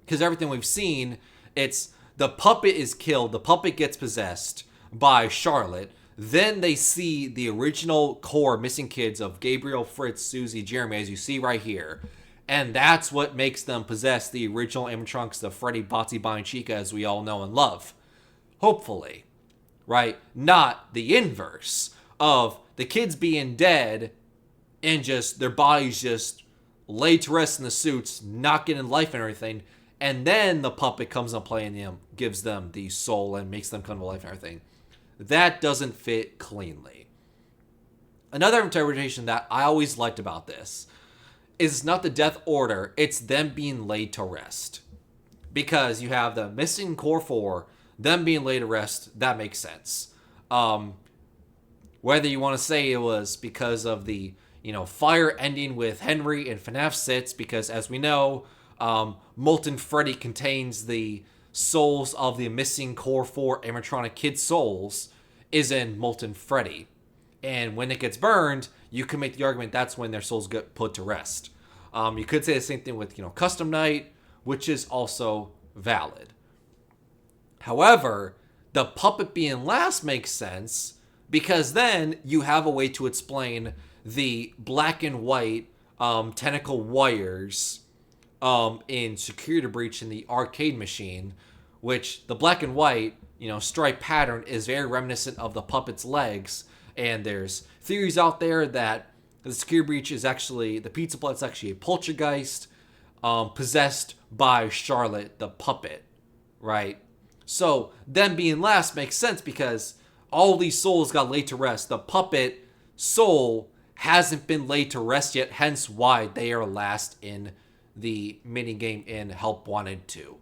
Because everything we've seen, it's the puppet is killed, the puppet gets possessed by Charlotte, then they see the original core missing kids of Gabriel, Fritz, Susie, Jeremy, as you see right here. And that's what makes them possess the original animatronics of Freddy, Botsy, Bonnie, Chica, as we all know and love. Hopefully. Right? Not the inverse of the kids being dead and just their bodies just laid to rest in the suits, not getting life and everything, and then the puppet comes and playing them, gives them the soul and makes them come to life and everything. That doesn't fit cleanly. Another interpretation that I always liked about this is not the death order, it's them being laid to rest. Because you have the missing core 4, them being laid to rest, that makes sense. Whether you want to say it was because of the, fire ending with Henry and FNAF 6, because as we know, Molten Freddy contains the souls of the missing core 4 animatronic kid souls, is in Molten Freddy. And when it gets burned, you can make the argument that's when their souls get put to rest. You could say the same thing with, Custom Night, which is also valid. However, the puppet being last makes sense because then you have a way to explain the black and white tentacle wires in Security Breach in the arcade machine, which the black and white, stripe pattern is very reminiscent of the puppet's legs. And there's theories out there that the Security Breach is actually, the pizza plot's actually a poltergeist possessed by Charlotte, the puppet, right? So them being last makes sense because all these souls got laid to rest. The puppet soul hasn't been laid to rest yet, hence why they are last in the minigame in Help Wanted 2.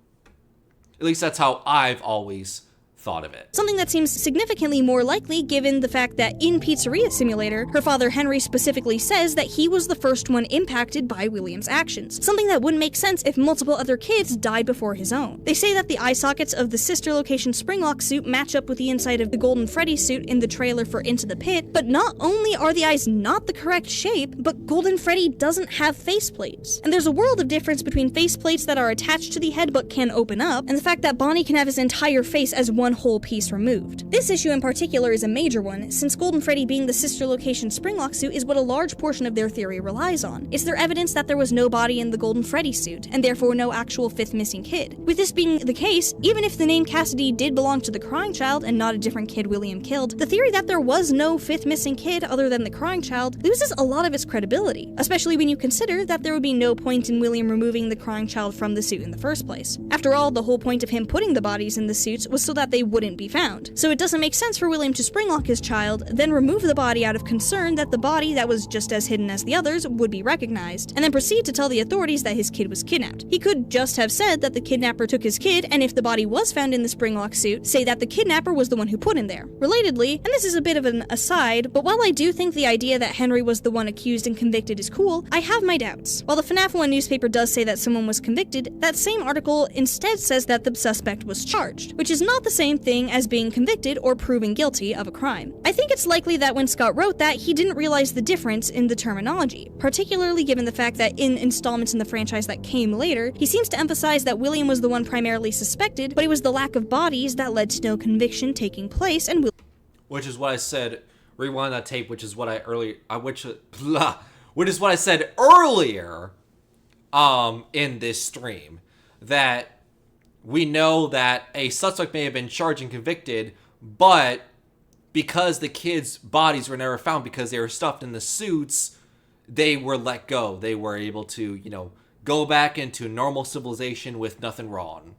At least that's how I've always thought of it. Something that seems significantly more likely given the fact that in Pizzeria Simulator, her father Henry specifically says that he was the first one impacted by William's actions. Something that wouldn't make sense if multiple other kids died before his own. They say that the eye sockets of the Sister Location Springlock suit match up with the inside of the Golden Freddy suit in the trailer for Into the Pit, but not only are the eyes not the correct shape, but Golden Freddy doesn't have faceplates. And there's a world of difference between faceplates that are attached to the head but can open up, and the fact that Bonnie can have his entire face as one whole piece removed. This issue in particular is a major one, since Golden Freddy being the Sister Location Springlock suit is what a large portion of their theory relies on. Is there evidence that there was no body in the Golden Freddy suit, and therefore no actual fifth missing kid? With this being the case, even if the name Cassidy did belong to the crying child and not a different kid William killed, the theory that there was no fifth missing kid other than the crying child loses a lot of its credibility, especially when you consider that there would be no point in William removing the crying child from the suit in the first place. After all, the whole point of him putting the bodies in the suits was so that they wouldn't be found. So it doesn't make sense for William to springlock his child, then remove the body out of concern that the body that was just as hidden as the others would be recognized, and then proceed to tell the authorities that his kid was kidnapped. He could just have said that the kidnapper took his kid, and if the body was found in the springlock suit, say that the kidnapper was the one who put him there. Relatedly, and this is a bit of an aside, but while I do think the idea that Henry was the one accused and convicted is cool, I have my doubts. While the FNAF 1 newspaper does say that someone was convicted, that same article instead says that the suspect was charged, which is not the same same thing as being convicted or proven guilty of a crime. I think it's likely that when Scott wrote that, he didn't realize the difference in the terminology, particularly given the fact that in installments in the franchise that came later, he seems to emphasize that William was the one primarily suspected, but it was the lack of bodies that led to no conviction taking place, and which is what I said. Rewind that tape, which is what I which is what I said earlier, in this stream, that we know that a suspect may have been charged and convicted, but because the kids' bodies were never found because they were stuffed in the suits, they were let go. They were able to, go back into normal civilization with nothing wrong.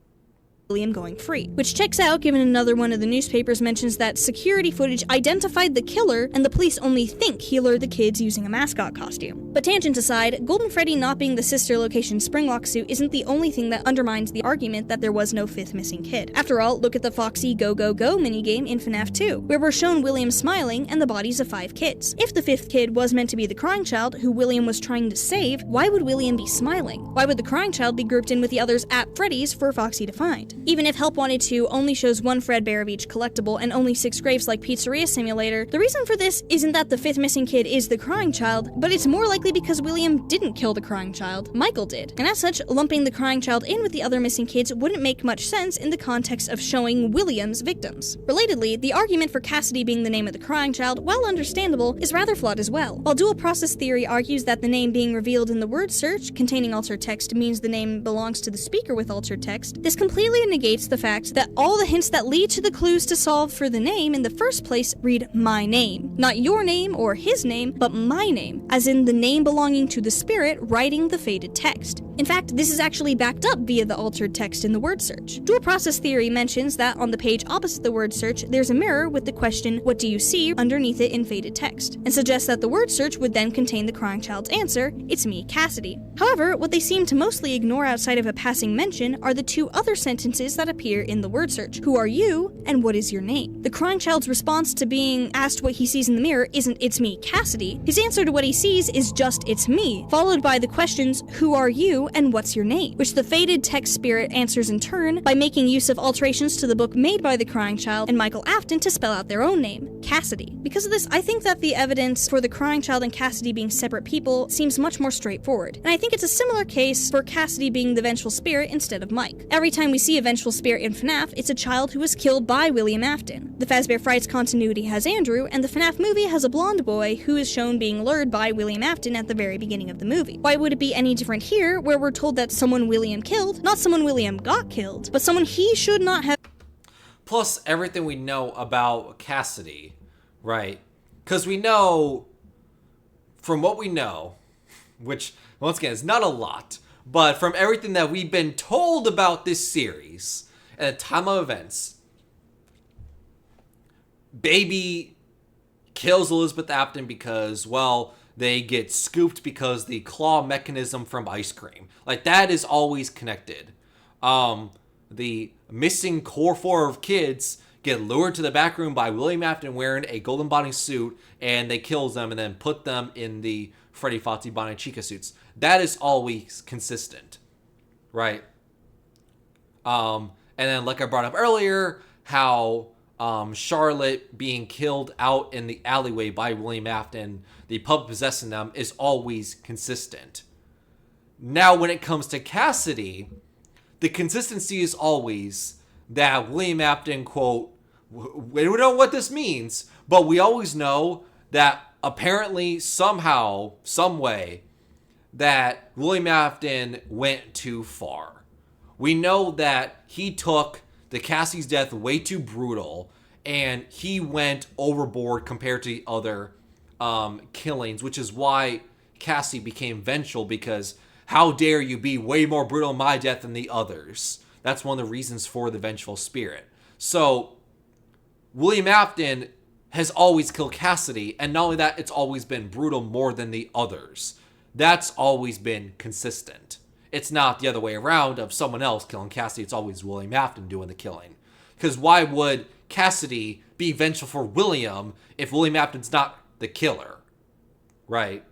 William going free, which checks out given another one of the newspapers mentions that security footage identified the killer and the police only think he lured the kids using a mascot costume. But tangent aside, Golden Freddy not being the sister location Springlock suit isn't the only thing that undermines the argument that there was no fifth missing kid. After all, look at the Foxy Go Go Go minigame in FNAF 2, where we're shown William smiling and the bodies of 5 kids. If the fifth kid was meant to be the crying child who William was trying to save, why would William be smiling? Why would the crying child be grouped in with the others at Freddy's for Foxy to find? Even if Help Wanted to only shows 1 Fredbear of each collectible and only 6 graves like Pizzeria Simulator, the reason for this isn't that the fifth missing kid is the crying child, but it's more likely because William didn't kill the crying child, Michael did. And as such, lumping the crying child in with the other missing kids wouldn't make much sense in the context of showing William's victims. Relatedly, the argument for Cassidy being the name of the crying child, while understandable, is rather flawed as well. While dual process theory argues that the name being revealed in the word search containing altered text means the name belongs to the speaker with altered text, this completely negates the fact that all the hints that lead to the clues to solve for the name in the first place read my name. Not your name or his name, but my name, as in the name belonging to the spirit writing the faded text. In fact, this is actually backed up via the altered text in the word search. Dual process theory mentions that on the page opposite the word search, there's a mirror with the question, "What do you see?" underneath it in faded text, and suggests that the word search would then contain the crying child's answer, "It's me, Cassidy." However, what they seem to mostly ignore outside of a passing mention are the 2 other sentences that appear in the word search. Who are you, and what is your name? The crying child's response to being asked what he sees in the mirror isn't "It's me, Cassidy." His answer to what he sees is just "It's me," followed by the questions, "Who are you, and what's your name?" which the faded text spirit answers in turn by making use of alterations to the book made by the crying child and Michael Afton to spell out their own name, Cassidy. Because of this, I think that the evidence for the crying child and Cassidy being separate people seems much more straightforward, and I think it's a similar case for Cassidy being the vengeful spirit instead of Mike. Every time we see a vengeful spirit in FNAF, it's a child who was killed by William Afton. The Fazbear Frights continuity has Andrew, and the FNAF movie has a blonde boy who is shown being lured by William Afton at the very beginning of the movie. Why would it be any different here, where we're told that someone William killed, not someone William got killed, but someone he should not have? Plus, everything we know about Cassidy, right? Because we know, from what we know, which, once again, is not a lot, but from everything that we've been told about this series at the time of events, Baby kills Elizabeth Afton because, well, they get scooped because the claw mechanism from ice cream. Like, that is always connected. The missing core 4 of kids get lured to the back room by William Afton wearing a golden Bonnie suit, and they kills them and then put them in the Freddy, Fozzie, Bonnie, Chica suits. That is always consistent, right? And then, like I brought up earlier, how Charlotte being killed out in the alleyway by William Afton, the puppet possessing them, is always consistent. Now, when it comes to Cassidy, the consistency is always that William Afton, quote, we don't know what this means, but we always know that apparently, somehow, some way, that William Afton went too far. We know that he took the Cassie's death way too brutal, and he went overboard compared to the other killings, which is why Cassie became vengeful, because how dare you be way more brutal in my death than the others? That's one of the reasons for the vengeful spirit. So, William Afton has always killed Cassidy, and not only that, it's always been brutal more than the others. That's always been consistent. It's not the other way around of someone else killing Cassidy. It's always William Afton doing the killing. Because why would Cassidy be vengeful for William if William Afton's not the killer? Right?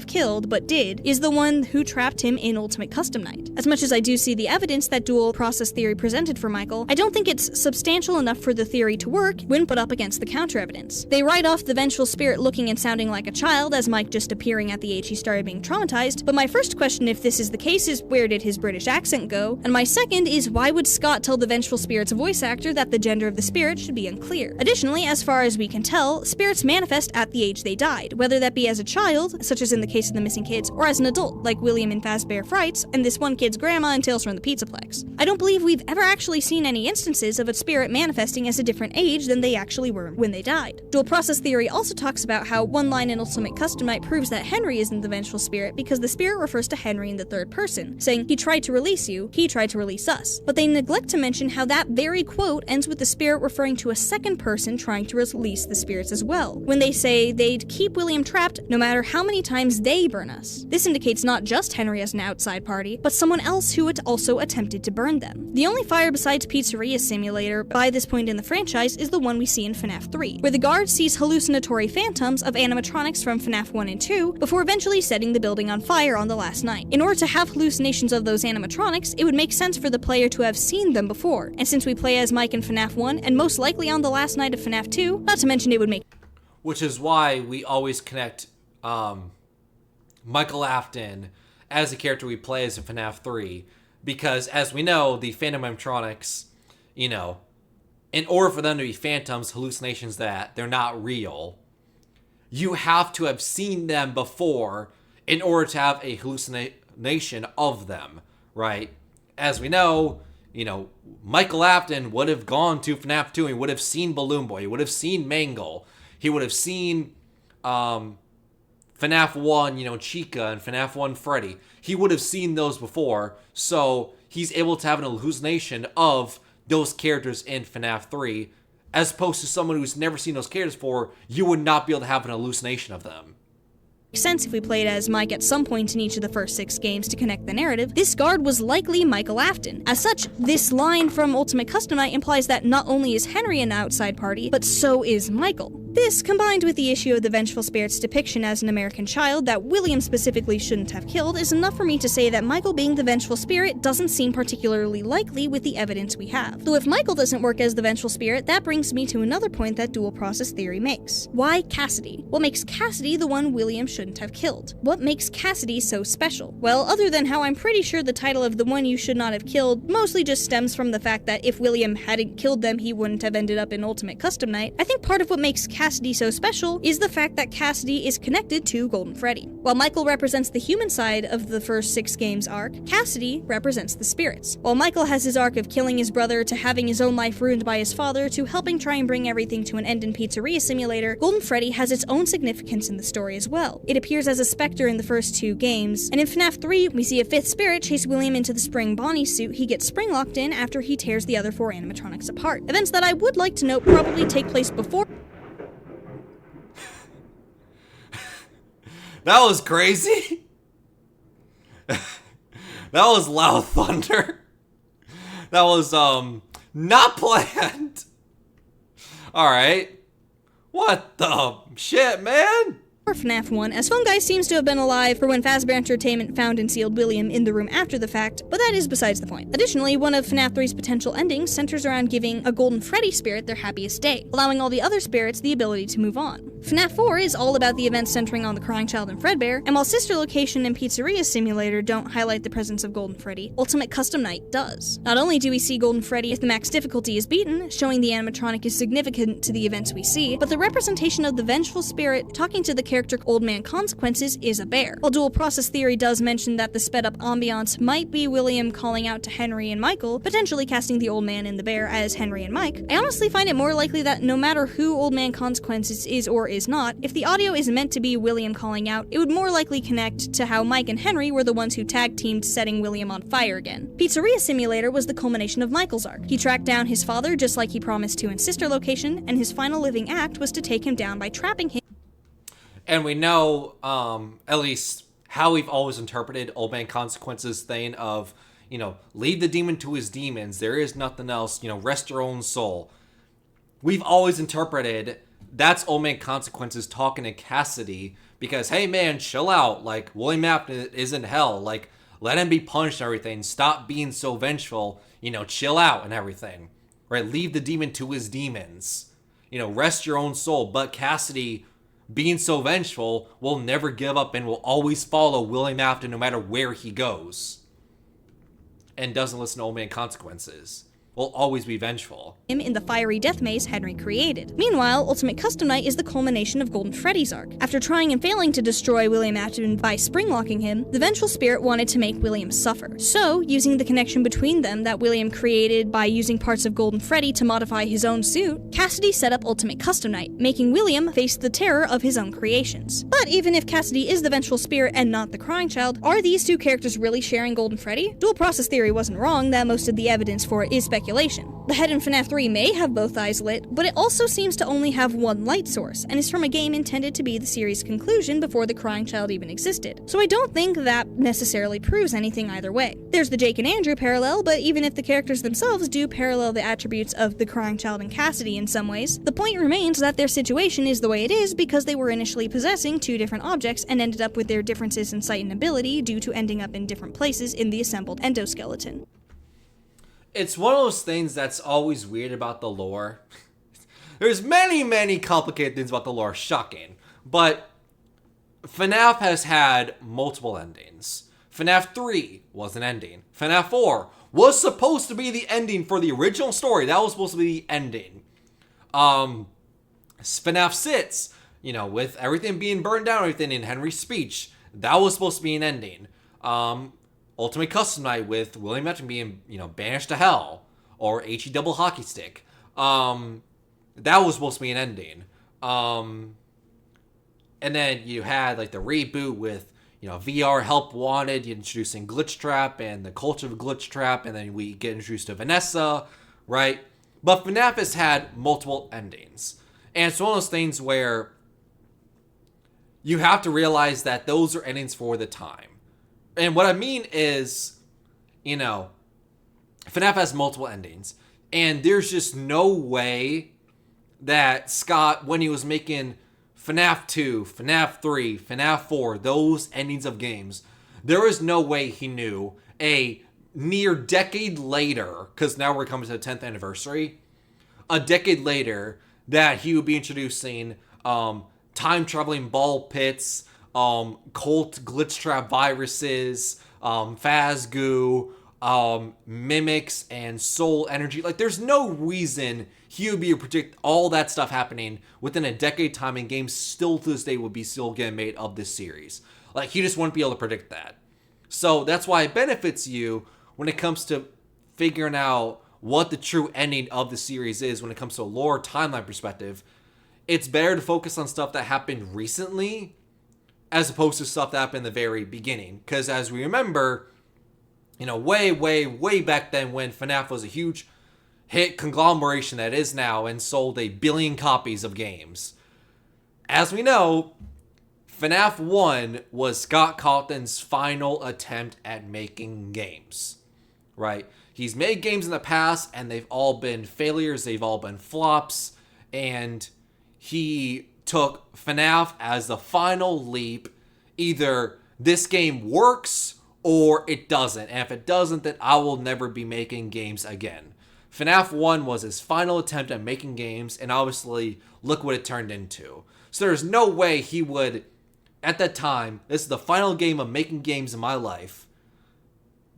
killed, but did, is the one who trapped him in Ultimate Custom Night. As much as I do see the evidence that dual process theory presented for Michael, I don't think it's substantial enough for the theory to work when put up against the counter evidence. They write off the vengeful spirit looking and sounding like a child as Mike just appearing at the age he started being traumatized, but my first question if this is the case is where did his British accent go? And my second is why would Scott tell the vengeful spirit's voice actor that the gender of the spirit should be unclear? Additionally, as far as we can tell, spirits manifest at the age they died, whether that be as a child, such as in the case of the missing kids, or as an adult, like William in Fazbear Frights, and this one kid's grandma in Tales from the Pizzaplex. I don't believe we've ever actually seen any instances of a spirit manifesting as a different age than they actually were when they died. Dual process theory also talks about how one line in Ultimate Custom Night proves that Henry isn't the vengeful spirit because the spirit refers to Henry in the third person, saying, "He tried to release you, he tried to release us." But they neglect to mention how that very quote ends with the spirit referring to a second person trying to release the spirits as well, when they say they'd keep William trapped no matter how many times they burn us. This indicates not just Henry as an outside party, but someone else who had also attempted to burn them. The only fire besides Pizzeria Simulator by this point in the franchise is the one we see in FNAF 3, where the guard sees hallucinatory phantoms of animatronics from FNAF 1 and 2 before eventually setting the building on fire on the last night. In order to have hallucinations of those animatronics, it would make sense for the player to have seen them before, and since we play as Mike in FNAF 1 and most likely on the last night of FNAF 2, not to mention it would make Which is why we always connect Michael Afton as a character we play as in FNAF 3, because as we know, the Phantom animatronics, in order for them to be phantoms, hallucinations that they're not real, you have to have seen them before in order to have a hallucination of them, right? As we know, Michael Afton would have gone to FNAF 2, he would have seen Balloon Boy, he would have seen Mangle, he would have seen FNAF 1, Chica, and FNAF 1 Freddy. He would have seen those before, so he's able to have an hallucination of those characters in FNAF 3, as opposed to someone who's never seen those characters before. You would not be able to have an hallucination of them. Sense if we played as Mike at some point in each of the first 6 games to connect the narrative, this guard was likely Michael Afton. As such, this line from Ultimate Custom Night implies that not only is Henry an outside party, but so is Michael. This, combined with the issue of the vengeful spirit's depiction as an American child that William specifically shouldn't have killed, is enough for me to say that Michael being the vengeful spirit doesn't seem particularly likely with the evidence we have. Though if Michael doesn't work as the vengeful spirit, that brings me to another point that dual process theory makes. Why Cassidy? What makes Cassidy the one William shouldn't have killed? What makes Cassidy so special? Well, other than how I'm pretty sure the title of the one you should not have killed mostly just stems from the fact that if William hadn't killed them, he wouldn't have ended up in Ultimate Custom Night, I think part of what makes Cassidy so special is the fact that Cassidy is connected to Golden Freddy. While Michael represents the human side of the first 6 games arc, Cassidy represents the spirits. While Michael has his arc of killing his brother to having his own life ruined by his father to helping try and bring everything to an end in Pizzeria Simulator, Golden Freddy has its own significance in the story as well. It appears as a specter in the first 2 games, and in FNAF 3, we see a 5th spirit chase William into the Spring Bonnie suit he gets spring locked in after he tears the other 4 animatronics apart. Events that I would like to note probably take place before. That was crazy. That was loud thunder. That was, not planned. Alright. What the shit, man? FNAF 1, as Phone Guy seems to have been alive for when Fazbear Entertainment found and sealed William in the room after the fact, but that is besides the point. Additionally, one of FNAF 3's potential endings centers around giving a Golden Freddy spirit their happiest day, allowing all the other spirits the ability to move on. FNAF 4 is all about the events centering on the Crying Child and Fredbear, and while Sister Location and Pizzeria Simulator don't highlight the presence of Golden Freddy, Ultimate Custom Night does. Not only do we see Golden Freddy if the max difficulty is beaten, showing the animatronic is significant to the events we see, but the representation of the vengeful spirit talking to the character Old Man Consequences is a bear. While dual process theory does mention that the sped up ambiance might be William calling out to Henry and Michael, potentially casting the Old Man and the bear as Henry and Mike, I honestly find it more likely that no matter who Old Man Consequences is or is not, if the audio is meant to be William calling out, it would more likely connect to how Mike and Henry were the ones who tag teamed setting William on fire again. Pizzeria Simulator was the culmination of Michael's arc. He tracked down his father just like he promised to in Sister Location, and his final living act was to take him down by trapping him. And we know, at least, how we've always interpreted Old Man Consequences thing of, leave the demon to his demons. There is nothing else. Rest your own soul. We've always interpreted that's Old Man Consequences talking to Cassidy because, hey man, chill out. Like, William Afton is in hell. Like, let him be punished and everything. Stop being so vengeful. Chill out and everything. Right? Leave the demon to his demons. Rest your own soul. But Cassidy, being so vengeful, will never give up and will always follow William Afton no matter where he goes. And doesn't listen to Old Man Consequences. Will always be vengeful. Him in the fiery death maze Henry created. Meanwhile, Ultimate Custom Night is the culmination of Golden Freddy's arc. After trying and failing to destroy William Afton by spring-locking him, the vengeful spirit wanted to make William suffer. So, using the connection between them that William created by using parts of Golden Freddy to modify his own suit, Cassidy set up Ultimate Custom Night, making William face the terror of his own creations. But even if Cassidy is the vengeful spirit and not the crying child, are these two characters really sharing Golden Freddy? Dual process theory wasn't wrong that most of the evidence for it is speculation. The head in FNAF 3 may have both eyes lit, but it also seems to only have one light source, and is from a game intended to be the series' conclusion before the crying child even existed. So I don't think that necessarily proves anything either way. There's the Jake and Andrew parallel, but even if the characters themselves do parallel the attributes of the crying child and Cassidy in some ways, the point remains that their situation is the way it is because they were initially possessing two different objects and ended up with their differences in sight and ability due to ending up in different places in the assembled endoskeleton. It's one of those things that's always weird about the lore. There's many, many complicated things about the lore, shocking. But FNAF has had multiple endings. FNAF 3 was an ending. FNAF 4 was supposed to be the ending for the original story. That was supposed to be the ending. FNAF 6, with everything being burned down, everything in Henry's speech, that was supposed to be an ending. Ultimate Custom Night with William Afton being, banished to hell, or HE double hockey stick. That was supposed to be an ending. And then you had like the reboot with, VR Help Wanted, introducing Glitch Trap and the culture of Glitch Trap, and then we get introduced to Vanessa, right? But FNAF has had multiple endings. And it's one of those things where you have to realize that those are endings for the time. And what I mean is, FNAF has multiple endings. And there's just no way that Scott, when he was making FNAF 2, FNAF 3, FNAF 4, those endings of games, there is no way he knew a near decade later, because now we're coming to the 10th anniversary, a decade later, that he would be introducing time-traveling ball pits, cult glitch trap viruses, Phasgoo, mimics, and soul energy. Like, there's no reason he would be able to predict all that stuff happening within a decade time, and games still to this day would be still getting made of this series. Like, he just wouldn't be able to predict that. So that's why it benefits you when it comes to figuring out what the true ending of the series is when it comes to a lore timeline perspective. It's better to focus on stuff that happened recently as opposed to stuff that happened in the very beginning. Because as we remember, way, way, way back then when FNAF was a huge hit conglomeration that is now and sold 1 billion copies of games. As we know, FNAF 1 was Scott Cawthon's final attempt at making games, right? He's made games in the past and they've all been failures, they've all been flops, and he took FNAF as the final leap. Either this game works or it doesn't. And if it doesn't, then I will never be making games again. FNAF 1 was his final attempt at making games, and obviously, look what it turned into. So there's no way he would, at that time, this is the final game of making games in my life,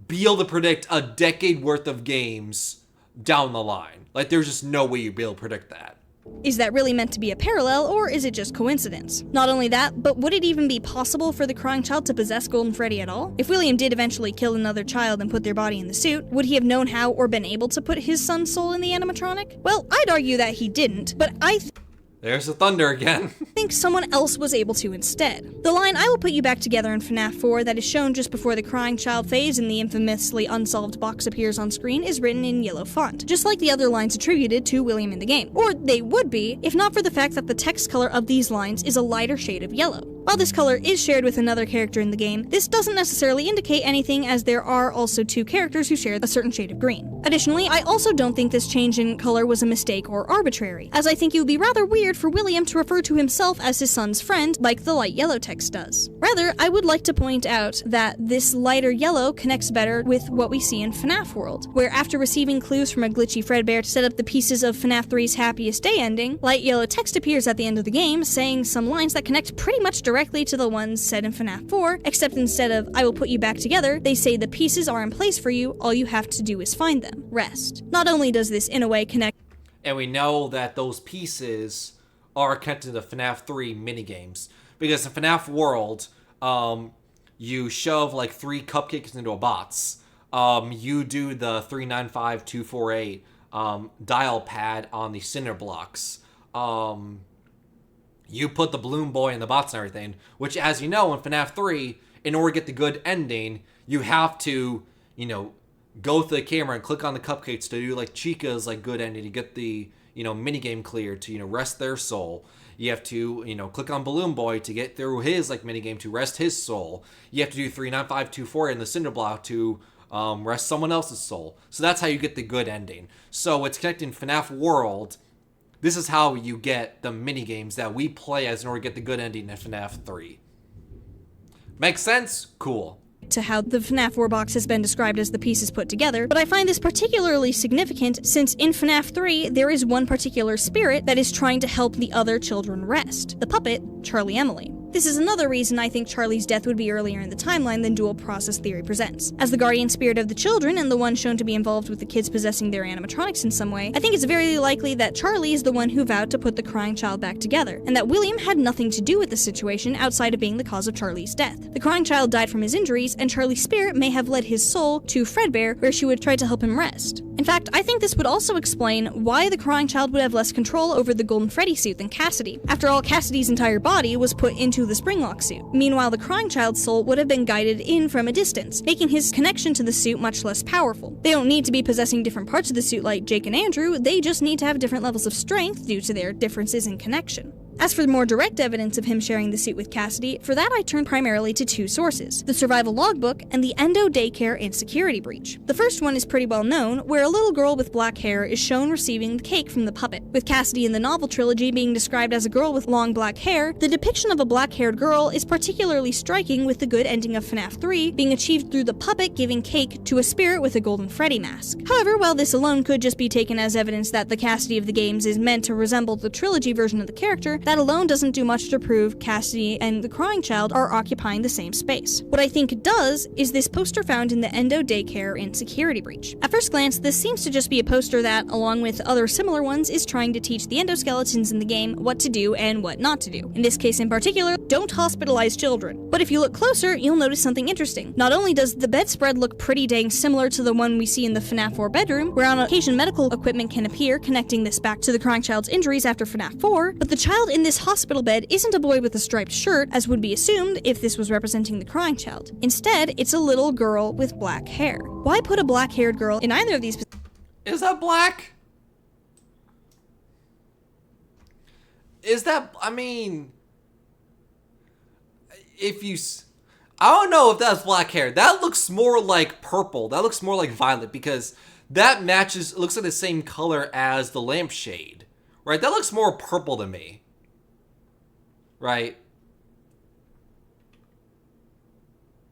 be able to predict a decade worth of games down the line. Like, there's just no way you'd be able to predict that. Is that really meant to be a parallel, or is it just coincidence? Not only that, but would it even be possible for the crying child to possess Golden Freddy at all? If William did eventually kill another child and put their body in the suit, would he have known how or been able to put his son's soul in the animatronic? Well, I'd argue that he didn't, but There's the thunder again. think someone else was able to instead. The line "I will put you back together" in FNAF 4 that is shown just before the crying child phase and the infamously unsolved box appears on screen is written in yellow font, just like the other lines attributed to William in the game. Or they would be, if not for the fact that the text color of these lines is a lighter shade of yellow. While this color is shared with another character in the game, this doesn't necessarily indicate anything, as there are also 2 characters who share a certain shade of green. Additionally, I also don't think this change in color was a mistake or arbitrary, as I think it would be rather weird for William to refer to himself as his son's friend like the light yellow text does. Rather, I would like to point out that this lighter yellow connects better with what we see in FNAF World, where after receiving clues from a glitchy Fredbear to set up the pieces of FNAF 3's Happiest Day ending, light yellow text appears at the end of the game saying some lines that connect pretty much directly to the ones said in FNAF 4, except instead of "I will put you back together," they say the pieces are in place for you, all you have to do is find them. Rest. Not only does this in a way connect, and we know that those pieces are connected to the FNAF 3 minigames, because in FNAF World, you shove like 3 cupcakes into a box. You do the 395248 dial pad on the cinder blocks. You put the balloon boy in the box and everything, which, as you know, in FNAF 3, in order to get the good ending, you have to, go to the camera and click on the cupcakes to do like Chica's like good ending to get the, minigame clear to, rest their soul. You have to, click on Balloon Boy to get through his like minigame to rest his soul. You have to do 395248 in the cinder block to rest someone else's soul. So that's how you get the good ending. So it's connecting FNAF World. This is how you get the minigames that we play as in order to get the good ending in FNAF 3. Makes sense? Cool. To how the FNAF 4 box has been described as the pieces put together, but I find this particularly significant since in FNAF 3 there is one particular spirit that is trying to help the other children rest, the puppet, Charlie Emily. This is another reason I think Charlie's death would be earlier in the timeline than dual process theory presents. As the guardian spirit of the children and the one shown to be involved with the kids possessing their animatronics in some way, I think it's very likely that Charlie is the one who vowed to put the crying child back together, and that William had nothing to do with the situation outside of being the cause of Charlie's death. The crying child died from his injuries, and Charlie's spirit may have led his soul to Fredbear, where she would try to help him rest. In fact, I think this would also explain why the crying child would have less control over the golden Freddy suit than Cassidy. After all, Cassidy's entire body was put into the Springlock suit. Meanwhile, the crying child's soul would have been guided in from a distance, making his connection to the suit much less powerful. They don't need to be possessing different parts of the suit like Jake and Andrew, they just need to have different levels of strength due to their differences in connection. As for the more direct evidence of him sharing the suit with Cassidy, for that I turn primarily to 2 sources, the survival logbook and the Endo daycare and security breach. The first one is pretty well known, where a little girl with black hair is shown receiving the cake from the puppet. With Cassidy in the novel trilogy being described as a girl with long black hair, the depiction of a black-haired girl is particularly striking, with the good ending of FNAF 3 being achieved through the puppet giving cake to a spirit with a golden Freddy mask. However, while this alone could just be taken as evidence that the Cassidy of the games is meant to resemble the trilogy version of the character, that alone doesn't do much to prove Cassidy and the crying child are occupying the same space. What I think it does is this poster found in the Endo daycare and security breach. At first glance, this seems to just be a poster that, along with other similar ones, is trying to teach the endoskeletons in the game what to do and what not to do. In this case in particular, don't hospitalize children. But if you look closer, you'll notice something interesting. Not only does the bedspread look pretty dang similar to the one we see in the FNAF 4 bedroom, where on occasion medical equipment can appear, connecting this back to the crying child's injuries after FNAF 4, but the child in this hospital bed isn't a boy with a striped shirt, as would be assumed if this was representing the crying child. Instead, it's a little girl with black hair. Why put a black-haired girl in either of these positions? Is that black? Is that, I mean, I don't know if that's black hair. That looks more like purple. That looks more like violet, because that matches, it looks like the same color as the lampshade, right? That looks more purple to me. Right.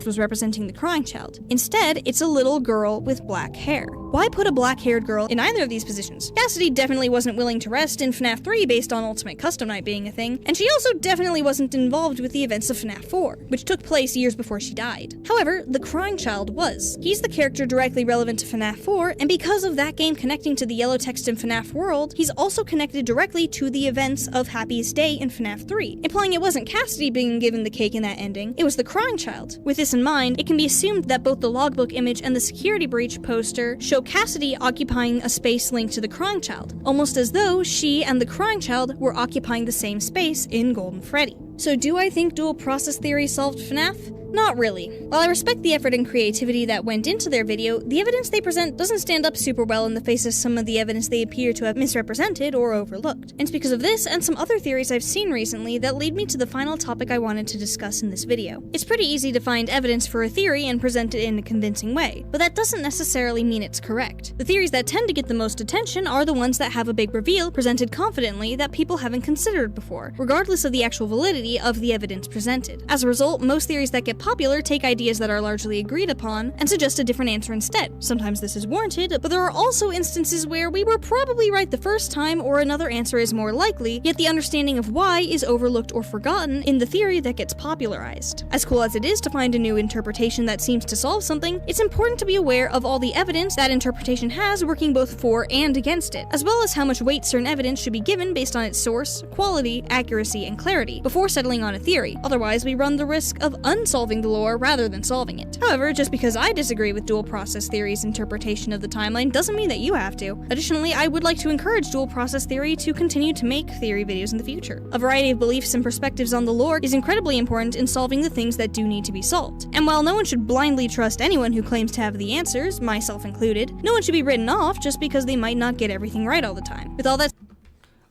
Was representing the crying child. Instead, it's a little girl with black hair. Why put a black-haired girl in either of these positions? Cassidy definitely wasn't willing to rest in FNAF 3 based on Ultimate Custom Night being a thing, and she also definitely wasn't involved with the events of FNAF 4, which took place years before she died. However, the crying child was. He's the character directly relevant to FNAF 4, and because of that game connecting to the yellow text in FNAF World, he's also connected directly to the events of Happiest Day in FNAF 3, implying it wasn't Cassidy being given the cake in that ending, it was the crying child. With this in mind, it can be assumed that both the logbook image and the security breach poster show Cassidy occupying a space linked to the crying child, almost as though she and the crying child were occupying the same space in Golden Freddy. So do I think dual process theory solved FNAF? Not really. While I respect the effort and creativity that went into their video, the evidence they present doesn't stand up super well in the face of some of the evidence they appear to have misrepresented or overlooked. And it's because of this and some other theories I've seen recently that lead me to the final topic I wanted to discuss in this video. It's pretty easy to find evidence for a theory and present it in a convincing way, but that doesn't necessarily mean it's correct. The theories that tend to get the most attention are the ones that have a big reveal presented confidently that people haven't considered before, regardless of the actual validity of the evidence presented. As a result, most theories that get popular take ideas that are largely agreed upon and suggest a different answer instead. Sometimes this is warranted, but there are also instances where we were probably right the first time or another answer is more likely, yet the understanding of why is overlooked or forgotten in the theory that gets popularized. As cool as it is to find a new interpretation that seems to solve something, it's important to be aware of all the evidence that interpretation has working both for and against it, as well as how much weight certain evidence should be given based on its source, quality, accuracy, and clarity, before settling on a theory. Otherwise, we run the risk of unsolving the lore rather than solving it. However, just because I disagree with dual process theory's interpretation of the timeline doesn't mean that you have to. Additionally, I would like to encourage dual process theory to continue to make theory videos in the future. A variety of beliefs and perspectives on the lore is incredibly important in solving the things that do need to be solved. And while no one should blindly trust anyone who claims to have the answers, myself included, no one should be written off just because they might not get everything right all the time. With all that,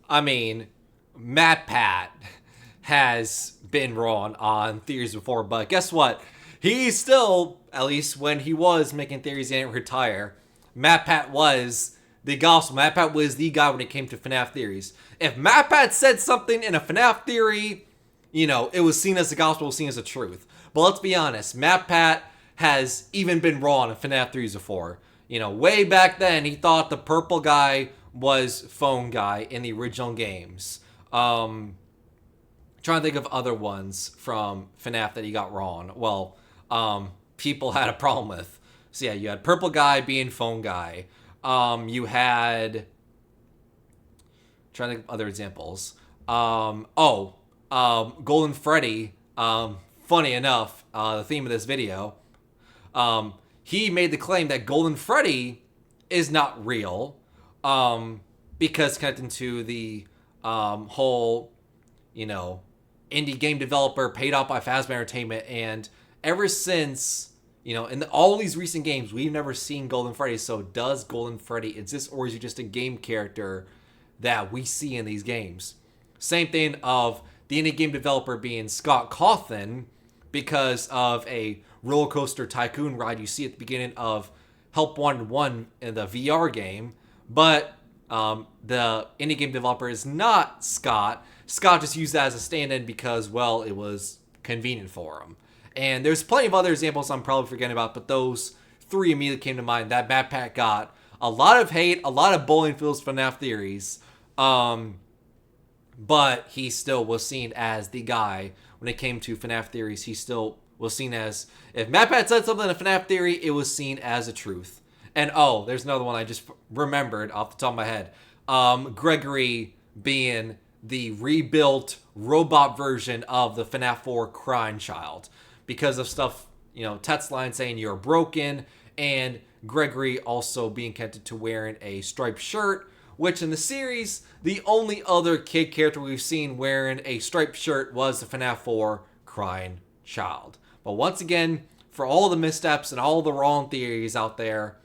I mean, Matt Pat has been wrong on theories before, but guess what? He still, at least when he was making theories, he didn't retire. Matt Pat was the gospel. Matt Pat was the guy when it came to FNAF theories. If Matt Pat said something in a FNAF theory, it was seen as the gospel, it was seen as the truth. But let's be honest, Matt Pat has even been wrong in FNAF theories before. Way back then, he thought the purple guy was Phone Guy in the original games. Trying to think of other ones from FNAF that he got wrong. Well, people had a problem with. So yeah, you had Purple Guy being Phone Guy. You had... Trying to think of other examples. Golden Freddy. Funny enough, the theme of this video. He made the claim that Golden Freddy is not real. Because connecting to the whole, indie game developer paid off by Fazbear Entertainment, and ever since, in all these recent games, we've never seen Golden Freddy. So does Golden Freddy exist, or is he just a game character that we see in these games? Same thing of the indie game developer being Scott Cawthon because of a roller coaster tycoon ride you see at the beginning of Help Wanted 1 in the VR game, but the indie game developer is not Scott. Scott just used that as a stand-in because, well, it was convenient for him. And there's plenty of other examples I'm probably forgetting about, but those three immediately came to mind. That Matt Pat got a lot of hate, a lot of bullying for those FNAF theories, but he still was seen as the guy when it came to FNAF theories. He still was seen as, if Matt Pat said something in a FNAF theory, it was seen as a truth. And there's another one I just remembered off the top of my head. Gregory being the rebuilt robot version of the FNAF 4 crying child. Because of stuff, Tet's line saying you're broken, and Gregory also being connected to wearing a striped shirt, which in the series, the only other kid character we've seen wearing a striped shirt was the FNAF 4 crying child. But once again, for all the missteps and all the wrong theories out there,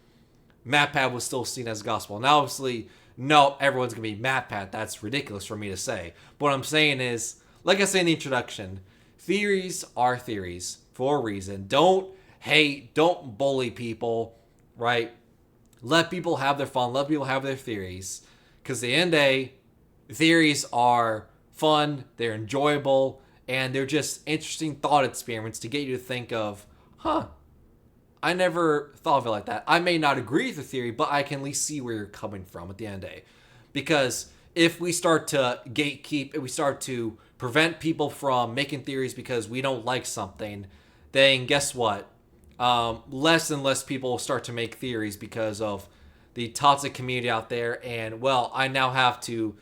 Matt Pat was still seen as gospel. Now, obviously, no, everyone's going to be Matt Pat. That's ridiculous for me to say. But what I'm saying is, like I said in the introduction, theories are theories for a reason. Don't hate, don't bully people, right? Let people have their fun. Let people have their theories. Because at the end of the day, theories are fun, they're enjoyable, and they're just interesting thought experiments to get you to think of, I never thought of it like that. I may not agree with the theory, but I can at least see where you're coming from at the end of the day. Because if we start to gatekeep, if we start to prevent people from making theories because we don't like something, then guess what? Less and less people will start to make theories because of the toxic community out there. And, well, I now have to,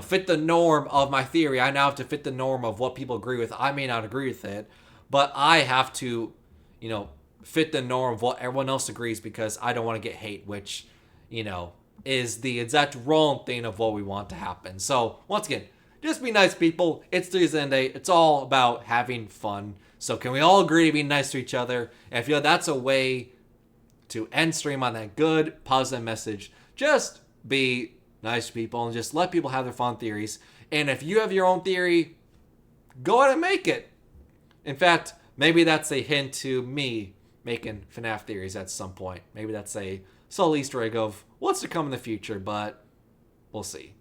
fit the norm of my theory. I now have to fit the norm of what people agree with. I may not agree with it, but I have to, fit the norm of what everyone else agrees because I don't want to get hate, which, is the exact wrong thing of what we want to happen. So, once again, just be nice, people. It's Thursday. It's all about having fun. So can we all agree to be nice to each other? And I feel that's a way to end stream on that good, positive message. Just be nice to people and just let people have their fun theories. And if you have your own theory, go ahead and make it. In fact, maybe that's a hint to me making FNAF theories at some point. Maybe that's a subtle Easter egg of what's to come in the future, but we'll see.